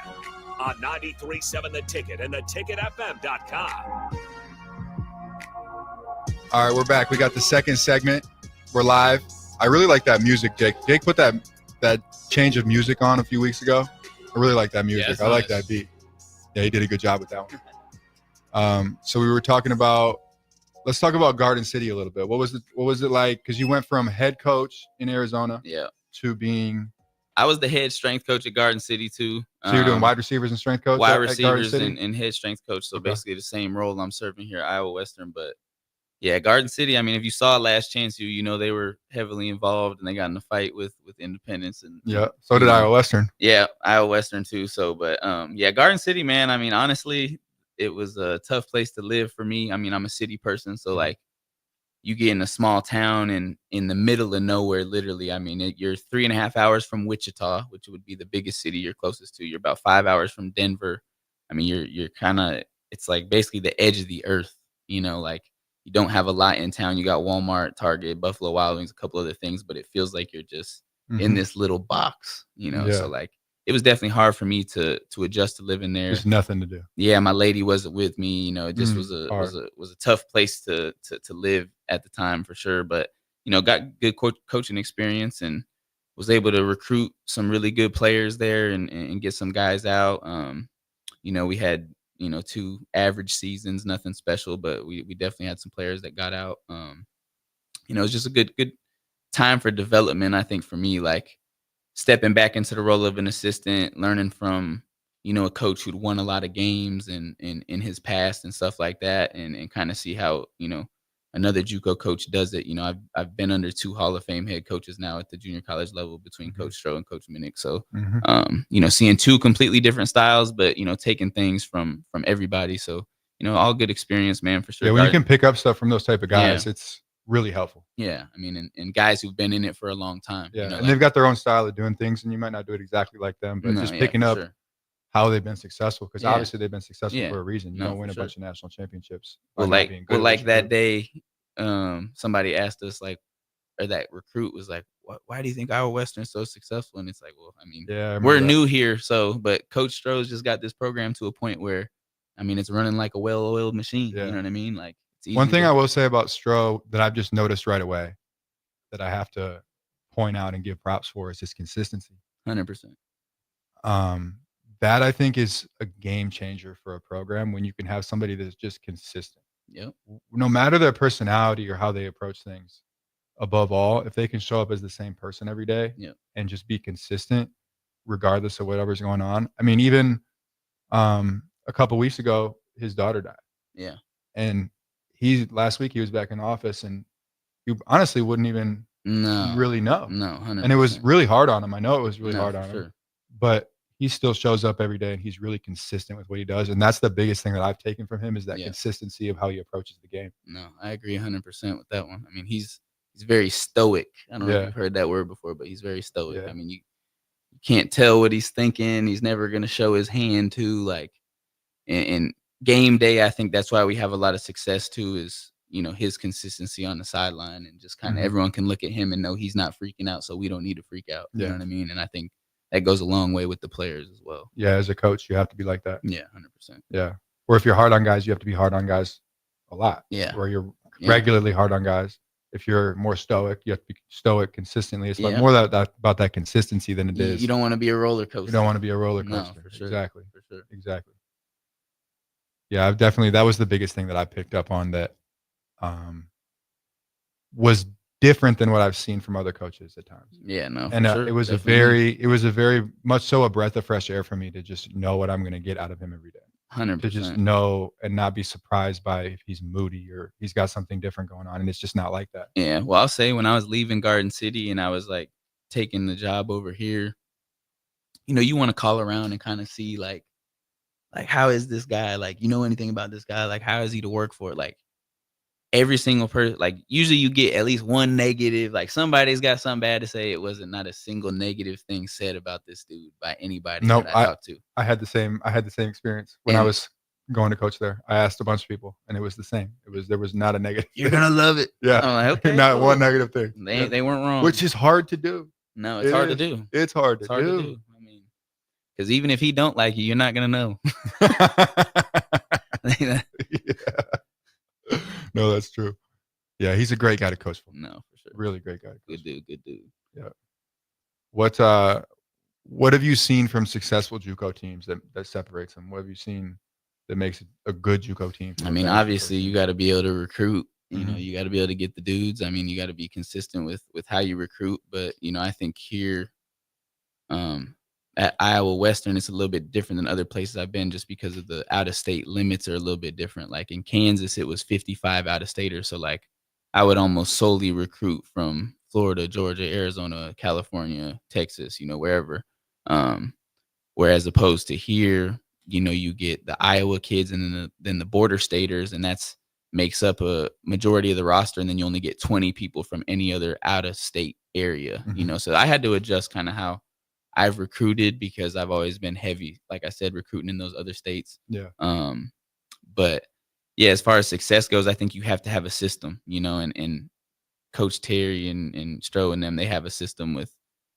on 93.7 The Ticket and theticketfm.com. All right, we're back. We got the second segment. We're live. I really like that music, Jake. Jake put that change of music on a few weeks ago. I really like that music. Yeah, I like that beat. Yeah, he did a good job with that one. So we were talking about, let's talk about Garden City a little bit. What was it like? Because you went from head coach in Arizona to being. I was the head strength coach at Garden City too. So you're doing wide receivers and strength coach? Wide at receivers Garden and head strength coach. So basically the same role I'm serving here at Iowa Western. But yeah, Garden City, I mean, if you saw Last Chance U, you know they were heavily involved and they got in a fight with Independence. And yeah, so did Iowa Western. Yeah, Iowa Western too. So, but yeah, Garden City, man, I mean, honestly, it was a tough place to live for me. I mean, I'm a city person, so like you get in a small town and in the middle of nowhere, literally. I mean, you're 3.5 hours from Wichita, which would be the biggest city you're closest to. You're about 5 hours from Denver. I mean, you're kind of, it's like basically the edge of the earth, you know, like you don't have a lot in town. You got Walmart, Target, Buffalo Wild Wings, a couple other things, but it feels like you're just in this little box, you know? Yeah. So like, it was definitely hard for me to adjust to living there. There's nothing to do. Yeah, my lady wasn't with me. You know, it just was a tough place to live at the time for sure. But you know, got good coaching experience and was able to recruit some really good players there and get some guys out. You know, we had 2 average seasons, nothing special, but we definitely had some players that got out. You know, it was just a good time for development. I think for me, like, stepping back into the role of an assistant, learning from, a coach who'd won a lot of games and in his past and stuff like that, and kind of see how, another JUCO coach does it. You know, I've been under 2 Hall of Fame head coaches now at the junior college level between Coach Stroh and Coach Minnick. So, seeing 2 completely different styles, but, taking things from everybody. So, all good experience, man, for sure. Yeah, when you can pick up stuff from those type of guys, it's really helpful. Yeah, I mean, and guys who've been in it for a long time. Yeah, and they've got their own style of doing things, and you might not do it exactly like them, but just picking up how they've been successful, because obviously they've been successful for a reason. You don't win a bunch of national championships. Well, like that day, somebody asked us, like, or that recruit was like, why do you think Iowa Western's so successful? And it's like, well, I mean, we're new here, but Coach Stroh's just got this program to a point where, I mean, it's running like a well-oiled machine. You know what I mean? Like, one thing I will say about Stroh that I've just noticed right away that I have to point out and give props for is his consistency. 100%. That I think is a game changer for a program when you can have somebody that's just consistent. Yep. No matter their personality or how they approach things, above all, if they can show up as the same person every day and just be consistent regardless of whatever's going on. I mean, even a couple weeks ago, his daughter died. Yeah. And last week he was back in office, and you honestly wouldn't even really know. No, 100%. And it was really hard on him. I know it was really hard on him, but he still shows up every day and he's really consistent with what he does. And that's the biggest thing that I've taken from him is that consistency of how he approaches the game. No, I agree 100% with that one. I mean, he's very stoic. I don't know if you've heard that word before, but he's very stoic. I mean, you can't tell what he's thinking. He's never going to show his hand too. Like, and game day, I think that's why we have a lot of success too, is, his consistency on the sideline, and just kind of everyone can look at him and know he's not freaking out. So we don't need to freak out. You know what I mean? And I think that goes a long way with the players as well. Yeah. As a coach, you have to be like that. Yeah. 100%. Yeah. Or if you're hard on guys, you have to be hard on guys a lot. Yeah. Or you're regularly hard on guys. If you're more stoic, you have to be stoic consistently. It's like more about that consistency than it is. You don't want to be a roller coaster. You don't want to be a roller coaster. No, for sure. Exactly. For sure. Exactly. Yeah, that was the biggest thing that I picked up on that was different than what I've seen from other coaches at times. Yeah, no, And for sure. it was Definitely. it was a very much so a breath of fresh air for me to just know what I'm going to get out of him every day. 100%. To just know and not be surprised by if he's moody or he's got something different going on, and it's just not like that. Yeah, well, I'll say when I was leaving Garden City and I was like taking the job over here, you want to call around and kind of see like how is this guy? Like, anything about this guy? Like, how is he to work for? Like, every single person, like, usually you get at least one negative. Like, somebody's got something bad to say. It wasn't not a single negative thing said about this dude by anybody Nope, that I talked to. I had the same experience when I was going to coach there. I asked a bunch of people, and it was the same. There was not a negative. You're gonna love it. Yeah, I'm like, okay, not cool. one negative thing. They weren't wrong. Which is hard to do. No, it's hard to do. It's hard to do. I mean, because even if he don't like you, you're not gonna know. No, that's true. Yeah, he's a great guy to coach for. No, for sure. Really great guy. Good dude. Yeah. What have you seen from successful JUCO teams that separates them? What have you seen that makes a good JUCO team? I mean, obviously, you got to be able to recruit. Mhm. You got to be able to get the dudes. I mean, you got to be consistent with how you recruit. But I think here, at Iowa Western, it's a little bit different than other places I've been, just because of the out-of-state limits are a little bit different. Like in Kansas, it was 55 out-of-staters. So like, I would almost solely recruit from Florida, Georgia, Arizona, California, Texas, wherever. Whereas opposed to here, you get the Iowa kids and then the border staters, and that's makes up a majority of the roster. And then you only get 20 people from any other out of state area, so I had to adjust kind of how I've recruited, because I've always been heavy, like I said, recruiting in those other states. Yeah. But yeah, as far as success goes, I think you have to have a system, and Coach Terry and Stroh and them, they have a system with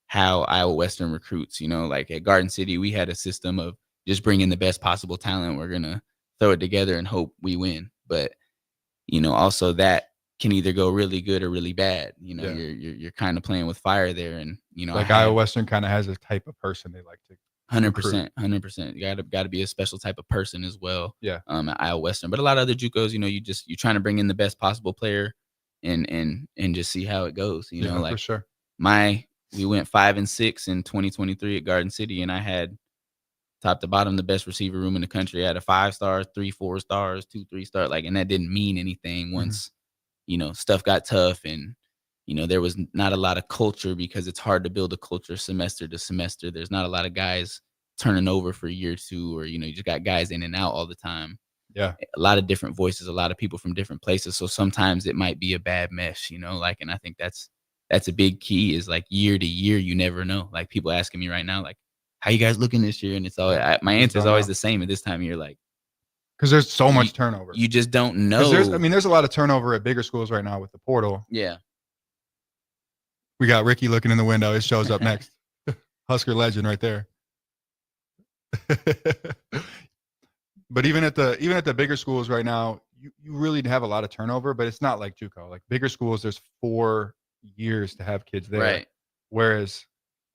how Iowa Western recruits. Like at Garden City, we had a system of just bringing the best possible talent. We're gonna throw it together and hope we win. But also that can either go really good or really bad. You're kind of playing with fire there, and like Iowa Western kind of has a type of person they like to. 100%. You got to be a special type of person as well. Yeah. At Iowa Western, but a lot of other JUCOs, you're trying to bring in the best possible player, and just see how it goes. Like for sure. We went 5-6 in 2023 at Garden City, and I had top to bottom the best receiver room in the country. I had a 5-star, 3 4-stars, 2 3-star, and that didn't mean anything once stuff got tough, and there was not a lot of culture, because it's hard to build a culture semester to semester. There's not a lot of guys turning over for a year or two, or you just got guys in and out all the time. Yeah, a lot of different voices, a lot of people from different places, so sometimes it might be a bad mesh, and I think that's a big key, is like year to year, you never know. Like people asking me right now, like, how you guys looking this year? And it's always, my answer is always the same at this time of year, like, because there's so much turnover. You just don't know. There's a lot of turnover at bigger schools right now with the portal. Yeah. We got Ricky looking in the window. It shows up next. Husker legend right there. But even at the bigger schools right now, you really have a lot of turnover, but it's not like JUCO. Like bigger schools, there's 4 years to have kids there. Right. Whereas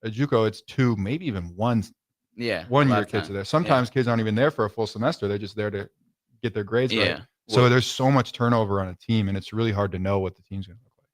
at JUCO, it's 2, maybe even 1 year kids are there. Sometimes kids aren't even there for a full semester. They're just there to get their grades right. So there's so much turnover on a team, and it's really hard to know what the team's going to look like.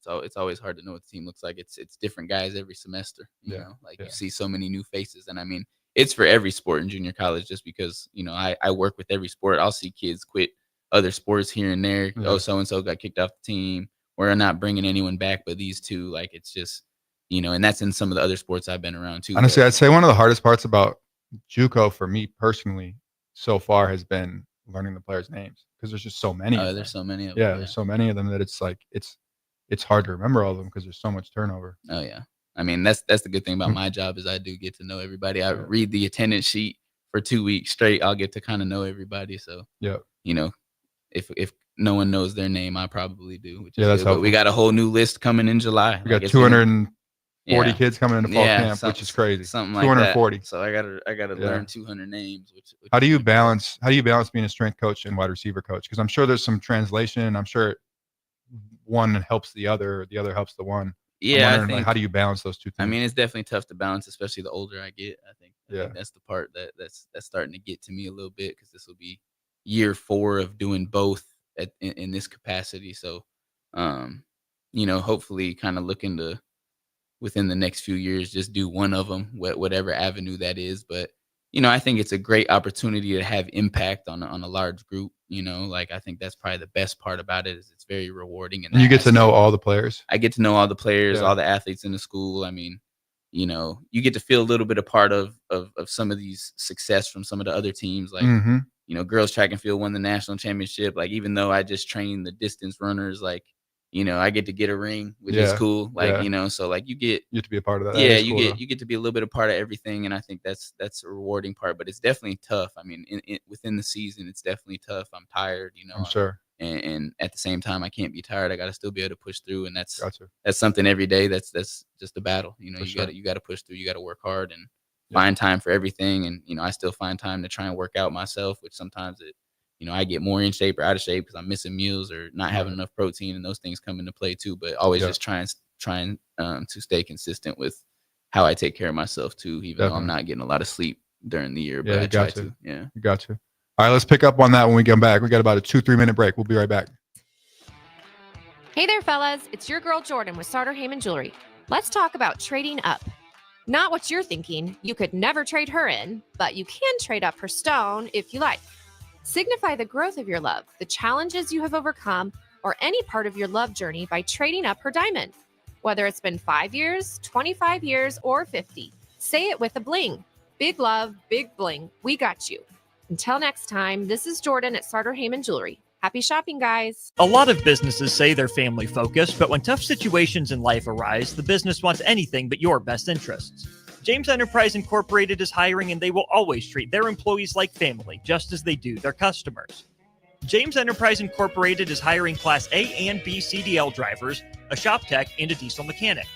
No, it's always hard to know what the team looks like. It's different guys every semester. You see so many new faces, and I mean, it's for every sport in junior college. Just because I work with every sport, I'll see kids quit other sports here and there. Yeah. Oh, so and so got kicked off the team. We're not bringing anyone back, but these two, like, it's just and that's in some of the other sports I've been around too. Honestly, I'd say one of the hardest parts about JUCO for me personally so far has been learning the players' names, because there's just so many. There's so many of them. Yeah, there's so many of them that it's like it's hard to remember all of them because there's so much turnover. Oh yeah, I mean that's the good thing about my job, is I do get to know everybody. I read the attendance sheet for 2 weeks straight. I'll get to kind of know everybody. So if no one knows their name, I probably do. Which is that's good. helpful. But we got a whole new list coming in July. We got 240 kids coming into fall camp, which is crazy. Something like 240. That. So I gotta learn 200 names. Which how do you balance being a strength coach and wide receiver coach? Because I'm sure there's some translation. I'm sure one helps the other helps the one. Yeah, I think, how do you balance those two things? I mean, it's definitely tough to balance, especially the older I get. I think that's the part that's starting to get to me a little bit, because this will be year 4 of doing both in this capacity. So hopefully kind of looking to within the next few years, just do one of them, whatever avenue that is. But, I think it's a great opportunity to have impact on a large group. Like I think that's probably the best part about it is it's very rewarding. And you get to know all the players. I get to know all the players, Yeah. all the athletes in the school. I mean, you get to feel a little bit a part of some of these success from some of the other teams. Like, Mhm. Girls track and field won the national championship. Like, even though I just trained the distance runners, like, I get to get a ring, which is Yeah, cool. Like, yeah. so like you get to be a part of that. That Yeah, is you cool, get though. you get to be a little bit a part of everything, and I think that's a rewarding part. But it's definitely tough. I mean, within the season, it's definitely tough. I'm tired, I'm sure. and at the same time, I can't be tired. I got to still be able to push through, and that's Gotcha. that's something every day. That's just a battle. For You sure. got to push through. You got to work hard and find time for everything. And I still find time to try and work out myself, which sometimes I get more in shape or out of shape because I'm missing meals or not having enough protein, and those things come into play too. But always just trying to stay consistent with how I take care of myself too, even though I'm not getting a lot of sleep during the year. But Yeah, I you try got to. Yeah. You got you. All right, let's pick up on that when we come back. We got about a 2-3 minute break. We'll be right back. Hey there, fellas. It's your girl Jordan with Sartor Heyman Jewelry. Let's talk about trading up. Not what you're thinking. You could never trade her in, but you can trade up her stone if you like. Signify the growth of your love, the challenges you have overcome, or any part of your love journey by trading up her diamond. Whether it's been 5 years, 25 years, or 50, say it with a bling. Big love, big bling. We got you. Until next time, this is Jordan at Sartor Heyman Jewelry. Happy shopping, guys. A lot of businesses say they're family focused, but when tough situations in life arise, the business wants anything but your best interests. James Enterprise Incorporated is hiring, and they will always treat their employees like family, just as they do their customers. James Enterprise Incorporated is hiring Class A and B CDL drivers, a shop tech, and a diesel mechanic.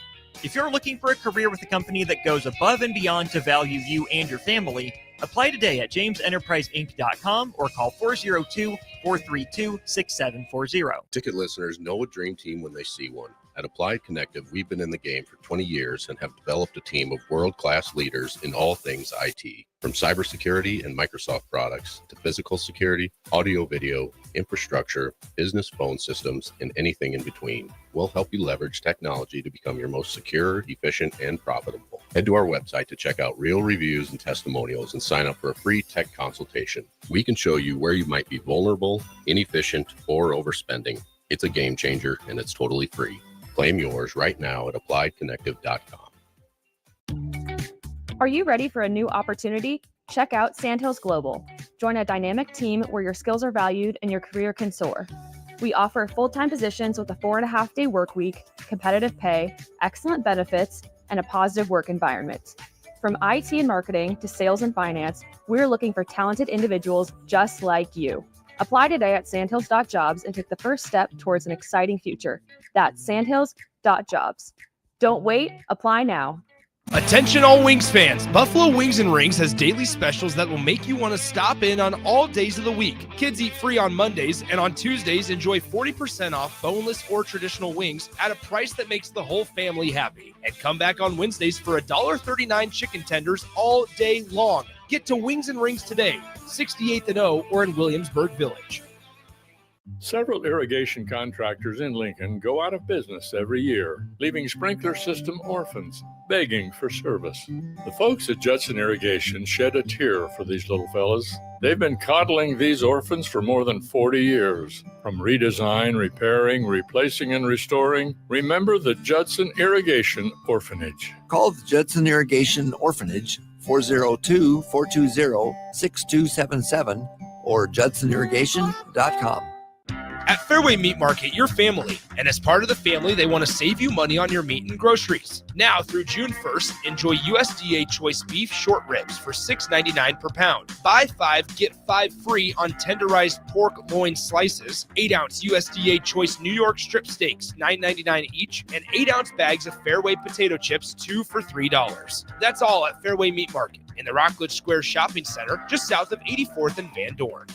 If you're looking for a career with a company that goes above and beyond to value you and your family, apply today at jamesenterpriseinc.com or call 402-432-6740. Ticket listeners know a dream team when they see one. At Applied Connective, we've been in the game for 20 years and have developed a team of world-class leaders in all things IT. From cybersecurity and Microsoft products to physical security, audio-video, infrastructure, business phone systems, and anything in between, we'll help you leverage technology to become your most secure, efficient, and profitable. Head to our website to check out real reviews and testimonials and sign up for a free tech consultation. We can show you where you might be vulnerable, inefficient, or overspending. It's a game changer, and it's totally free. Claim yours right now at appliedconnective.com. Are you ready for a new opportunity? Check out Sandhills Global. Join a dynamic team where your skills are valued and your career can soar. We offer full-time positions with a 4.5-day work week, competitive pay, excellent benefits, and a positive work environment. From IT and marketing to sales and finance, we're looking for talented individuals just like you. Apply today at sandhills.jobs and take the first step towards an exciting future. That's sandhills.jobs. Don't wait, apply now. Attention all Wings fans, Buffalo Wings and Rings has daily specials that will make you want to stop in on all days of the week. Kids eat free on Mondays, and on Tuesdays enjoy 40% off boneless or traditional wings at a price that makes the whole family happy. And come back on Wednesdays for $1.39 chicken tenders all day long. Get to Wings and Rings today, 68th and O, or in Williamsburg Village. Several irrigation contractors in Lincoln go out of business every year, leaving sprinkler system orphans begging for service. The folks at Judson Irrigation shed a tear for these little fellas. They've been coddling these orphans for more than 40 years. From redesign, repairing, replacing, and restoring, remember the Judson Irrigation Orphanage. Call the Judson Irrigation Orphanage 402-420-6277 or judsonirrigation.com. At Fairway Meat Market, you're family. And as part of the family, they want to save you money on your meat and groceries. Now through June 1st, enjoy USDA Choice Beef Short Ribs for $6.99 per pound. Buy 5, get 5 free on tenderized pork loin slices, 8-ounce USDA Choice New York Strip Steaks, $9.99 each, and 8-ounce bags of Fairway potato chips, 2 for $3. That's all at Fairway Meat Market in the Rockledge Square Shopping Center, just south of 84th and Van Dorn.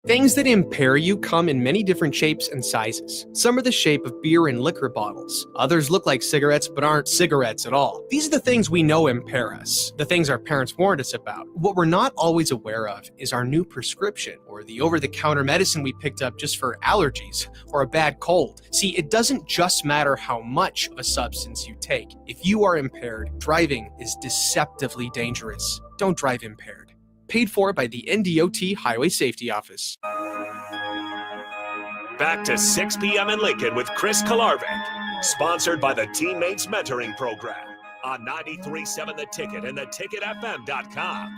Things that impair you come in many different shapes and sizes. Some are the shape of beer and liquor bottles. Others look like cigarettes but aren't cigarettes at all. These are the things we know impair us, the things our parents warned us about. What we're not always aware of is our new prescription, or the over-the-counter medicine we picked up just for allergies or a bad cold. See, it doesn't just matter how much of a substance you take. If you are impaired, driving is deceptively dangerous. Don't drive impaired. Paid for by the NDOT Highway Safety Office. Back to 6 p.m. in Lincoln with Chris Kolarevic. Sponsored by the Teammates Mentoring Program on 93.7 The Ticket and theticketfm.com.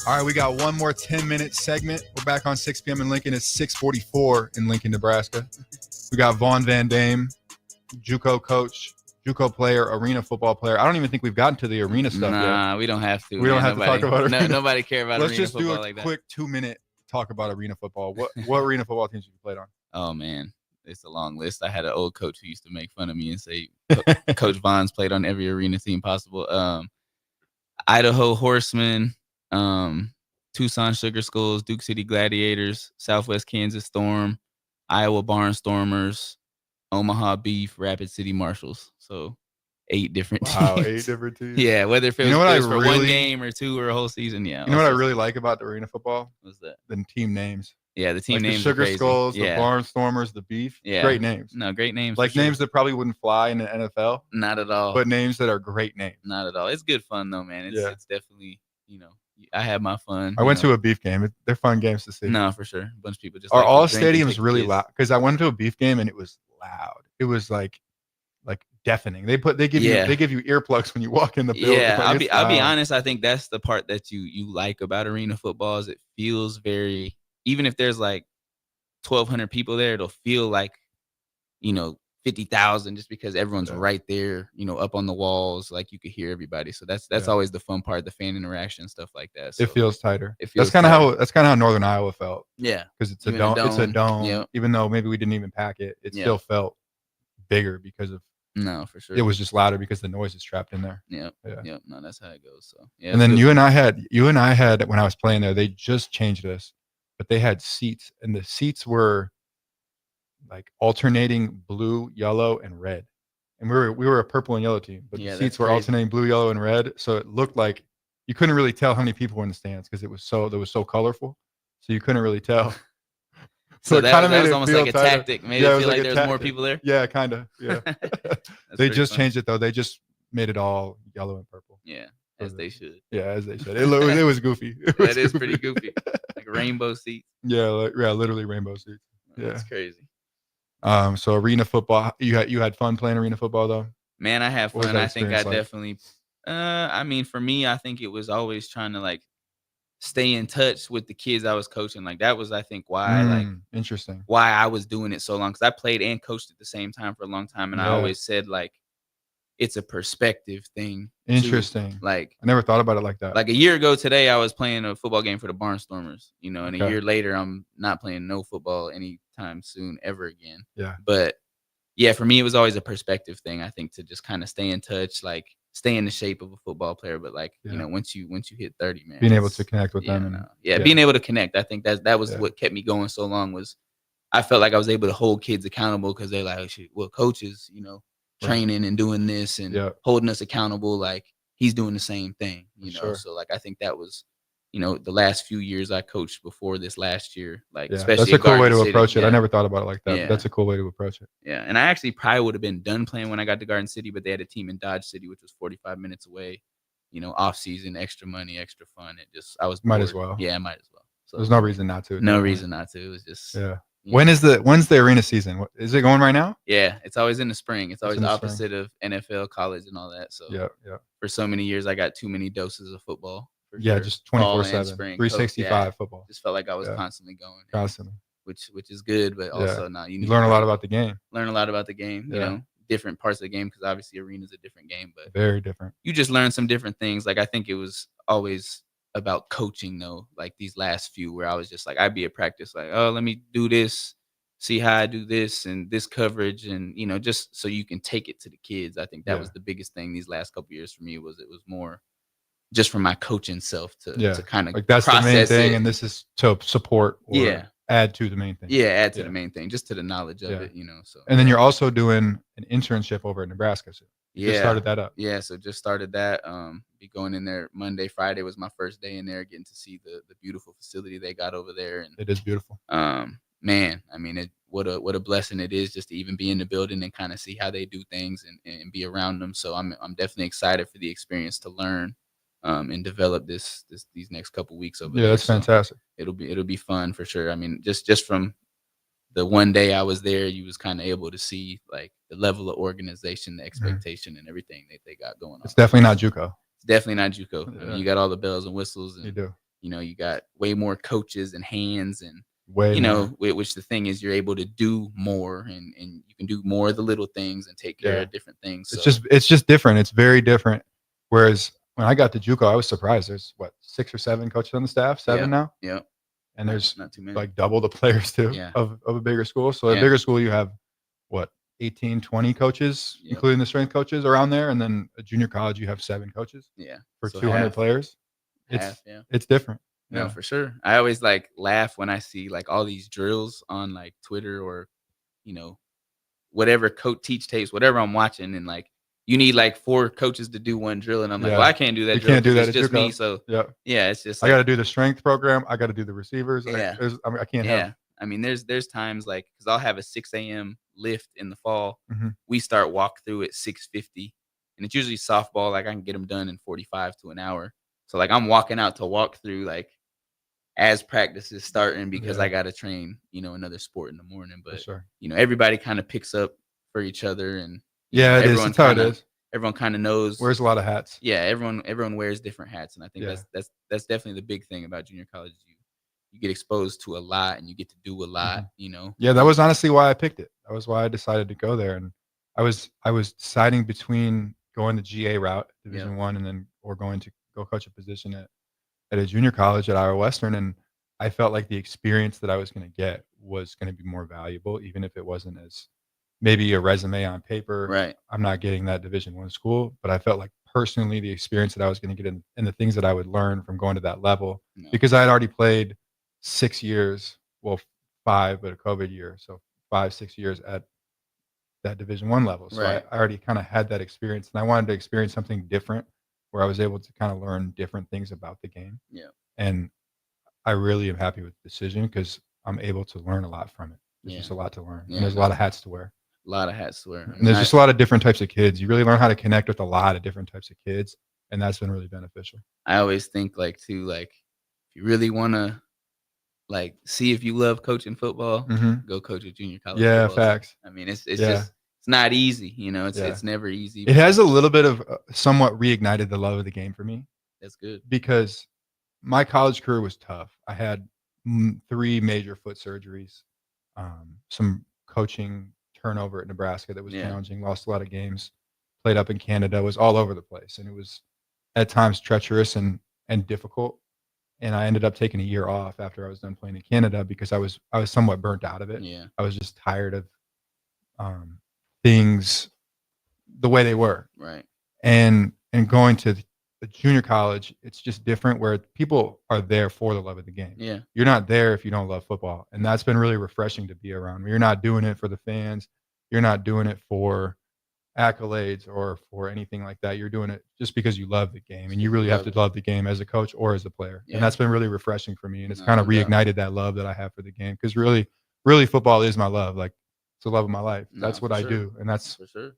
All right, we got one more 10-minute segment. We're back on 6 p.m. in Lincoln. It's 6:44 in Lincoln, Nebraska. We got Vaughn Van Dame, JUCO coach, JUCO player, arena football player. I don't even think we've gotten to the arena stuff yet. Nah, we don't have to. We don't have to talk about arena. Nobody care about Let's arena just football do a like that. quick 2-minute talk about arena football. What arena football teams have you played on? Oh, man. It's a long list. I had an old coach who used to make fun of me and say, Coach Vaughn's played on every arena team possible. Idaho Horsemen, Tucson Sugar Skulls, Duke City Gladiators, Southwest Kansas Storm, Iowa Barnstormers, Omaha Beef, Rapid City Marshals. So 8 different teams. Wow, 8 different teams. Yeah, whether if it was for one game or 2 or a whole season. Yeah. You know what I really like about the arena football? What's that? The team names. Yeah, the team like names. The Sugar are crazy. Skulls, yeah. the Barnstormers, the Beef. Yeah. Great names. No, great names. Like names that probably wouldn't fly in the NFL. Not at all. But names that are great names. Not at all. It's good fun though, man. It's definitely, I had my fun. I went to a Beef game. They're fun games to see. No, for sure. A bunch of people just are like all to drink and stadiums take really kids. loud? Because I went to a Beef game and it was loud. It was like deafening. They give you earplugs when you walk in the building. Yeah, Like, I'll be honest. I think that's the part that you like about arena football is it feels very, even if there's like 1,200 people there, it'll feel like 50,000 just because everyone's right there, up on the walls, like you could hear everybody. So that's always the fun part, the fan interaction, stuff like that. So it feels tighter. That's kind of how Northern Iowa felt. Yeah, because it's a dome. It's a dome. Yep. Even though maybe we didn't even pack it, it still felt bigger because of. No, for sure. It was just louder because the noise is trapped in there. Yep. Yeah. Yep. No, that's how it goes. So yeah. And then you and I had when I was playing there, they just changed this, but they had seats, and the seats were like alternating blue, yellow, and red. And we were a purple and yellow team, but the seats were alternating blue, yellow, and red. So it looked like you couldn't really tell how many people were in the stands because it was so colorful. So you couldn't really tell. So that was almost like a tactic. Made it feel like there was more people there. Yeah, kind of. Yeah. They just changed it though. They just made it all yellow and purple. Yeah, as they should. Yeah, as they should. It was goofy. That is pretty goofy. Like rainbow seats. Yeah, literally rainbow seats. Yeah, that's crazy. So arena football. You had fun playing arena football though. Man, I have fun. I think I definitely. I mean, for me, I think it was always trying to like stay in touch with the kids I was coaching. Like that was, I think, why interesting. Why I was doing it so long, because I played and coached at the same time for a long time, and I always said like it's a perspective thing. Interesting. Too. Like I never thought about it like that. Like a year ago today, I was playing a football game for the Barnstormers, and a year later, I'm not playing no football anytime soon ever again. Yeah. But yeah, for me, it was always a perspective thing. I think to just kind of stay in touch, like stay in the shape of a football player. But like, once you hit 30, man, being able to connect with them. Being able to connect. I think that was what kept me going so long. Was I felt like I was able to hold kids accountable because they're like, well, coaches, training and doing this and holding us accountable. Like he's doing the same thing, So like, I think that was, the last few years I coached before this last year, like especially that's a cool way to City. approach it. I never thought about it like that. Yeah. But that's a cool way to approach it. Yeah. And I actually probably would have been done playing when I got to Garden City, but they had a team in Dodge City, which was 45 minutes away, off season, extra money, extra fun. I was might bored. as well. Yeah, might as well. So there's no reason not to. No reason not to. It was just When's the arena season? Is it going right now? Yeah, it's always in the spring. It's always the opposite of NFL, college, and all that. So yeah. For so many years, I got too many doses of football. Just 24/7, 365 football. Just felt like I was constantly going. Constantly. Which is good, but also not. You learn a lot about the game. Learn a lot about the game. Different parts of the game because obviously arena is a different game, but very different. You just learn some different things. Like I think it was always about coaching though. Like these last few where I was just like I'd be at practice like, oh, let me do this, see how I do this and this coverage, and just so you can take it to the kids. I think that was the biggest thing these last couple of years for me. It was more just for my coaching self to kind of like that's the main thing, and this is to support. add to the main thing. Yeah, add to the main thing, just to the knowledge of it, So. And then you're also doing an internship over at Nebraska. So you just started that up. Yeah, so just started that. Be going in there Monday, Friday was my first day in there, getting to see the beautiful facility they got over there. And it is beautiful. Man, I mean, what a blessing it is just to even be in the building and kind of see how they do things and be around them. So I'm definitely excited for the experience to learn and develop these next couple weeks over there. Yeah, that's fantastic. It'll be fun for sure. I mean, just from the one day I was there, you was kind of able to see like the level of organization, the expectation, and everything that they got going on. It's definitely not JUCO. It's definitely not JUCO. I mean, you got all the bells and whistles, and you do. You got way more coaches and hands, and way more. Which the thing is, you're able to do more, and you can do more of the little things and take care of different things. It's just different. It's very different. Whereas when I got to JUCO, I was surprised. There's 6 or 7 coaches on the staff, 7 now. Yeah. And there's not too many. like double the players too of a bigger school. So a bigger school, you have 18, 20 coaches, including the strength coaches around there. And then a junior college, you have 7 coaches. Yeah. For 200 players. It's different. No, for sure. I always laugh when I see all these drills on Twitter or, whatever teach tapes, whatever I'm watching, and you need 4 coaches to do one drill, and I'm like, well, I can't do that. You can't do that. It's just me. So it's just I got to do the strength program. I got to do the receivers. I can't have. I mean, there's times because I'll have a 6 a.m. lift in the fall. Mm-hmm. We start walk through at 6:50, and it's usually softball. I can get them done in 45 to an hour. So I'm walking out to walk through as practice is starting because I got to train another sport in the morning. But everybody kind of picks up for each other, and it is. That's how it is. Everyone kind of knows. Wears a lot of hats. Yeah, everyone wears different hats, and I think that's definitely the big thing about junior college. You get exposed to a lot, and you get to do a lot. Yeah, that was honestly why I picked it. That was why I decided to go there, and I was deciding between going the GA route, Division I, and then or going to go coach a position at a junior college at Iowa Western, and I felt like the experience that I was going to get was going to be more valuable, even if it wasn't as maybe a resume on paper. Right. I'm not getting that Division I school, but I felt like personally the experience that I was going to get and the things that I would learn from going to that level, because I had already played 6 years, 5, but a COVID year, so 5-6 years at that Division I level. So I already kind of had that experience, and I wanted to experience something different where I was able to kind of learn different things about the game. Yeah. And I really am happy with the decision because I'm able to learn a lot from it. There's just a lot to learn. And there's a lot of hats to wear. A lot of hats to wear. And there's just a lot of different types of kids. You really learn how to connect with a lot of different types of kids. And that's been really beneficial. I always think if you really want to see if you love coaching football, go coach a junior college. Yeah, football. facts. I mean, it's just, it's not easy, it's never easy. It has a little bit of somewhat reignited the love of the game for me. That's good. Because my college career was tough. I had 3 major foot surgeries, some coaching turnover at Nebraska that was challenging, lost a lot of games, played up in Canada, was all over the place. And it was at times treacherous and difficult. And I ended up taking a year off after I was done playing in Canada because I was somewhat burnt out of it. Yeah. I was just tired of things the way they were. Right. And going to the junior college, it's just different where people are there for the love of the game. Yeah. You're not there if you don't love football. And that's been really refreshing to be around. You're not doing it for the fans. You're not doing it for accolades or for anything like that. You're doing it just because you love the game, and you really have to love the game as a coach or as a player. And that's been really refreshing for me. And it's kind of reignited that love that I have for the game, because really football is my love. It's the love of my life. That's what I do. And that's for sure.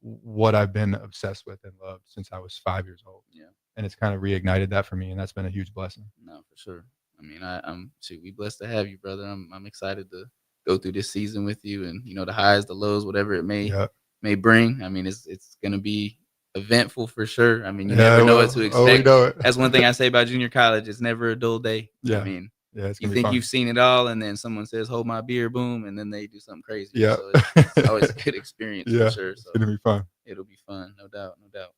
What I've been obsessed with and loved since I was 5 years old. Yeah. And it's kind of reignited that for me, and that's been a huge blessing. No, for sure. I mean, I'm we blessed to have you, brother. I'm excited to go through this season with you, and the highs, the lows, whatever it may bring. I mean, it's gonna be eventful for sure. I mean, you never know what to expect. We know it. That's one thing I say about junior college. It's never a dull day. Yeah. I mean, it's you gonna be think fun. you've seen it all, and then someone says, "Hold my beer," boom, and then they do something crazy. Yeah. So it's always a good experience for sure. So it's gonna be fun. It'll be fun, no doubt, no doubt.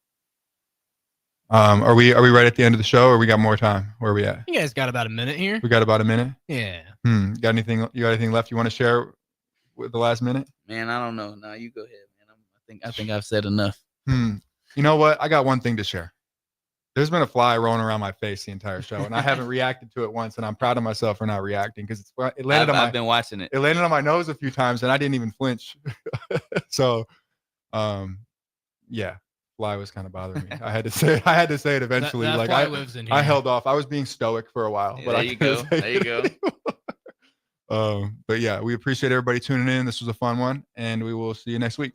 Are we right at the end of the show, or we got more time? Where are we at? You guys got about a minute here. We got about a minute. Yeah. You got anything left you want to share with the last minute? Man, I don't know. No, you go ahead, man. I think I've said enough. You know what? I got one thing to share. There's been a fly rolling around my face the entire show, and I haven't reacted to it once, and I'm proud of myself for not reacting because it landed I've been watching it. It landed on my nose a few times, and I didn't even flinch. So, yeah, fly was kind of bothering me. I had to say it eventually. That like fly lives in I here. held off. I was being stoic for a while. But There you go. There you go. But yeah, we appreciate everybody tuning in. This was a fun one, and we will see you next week.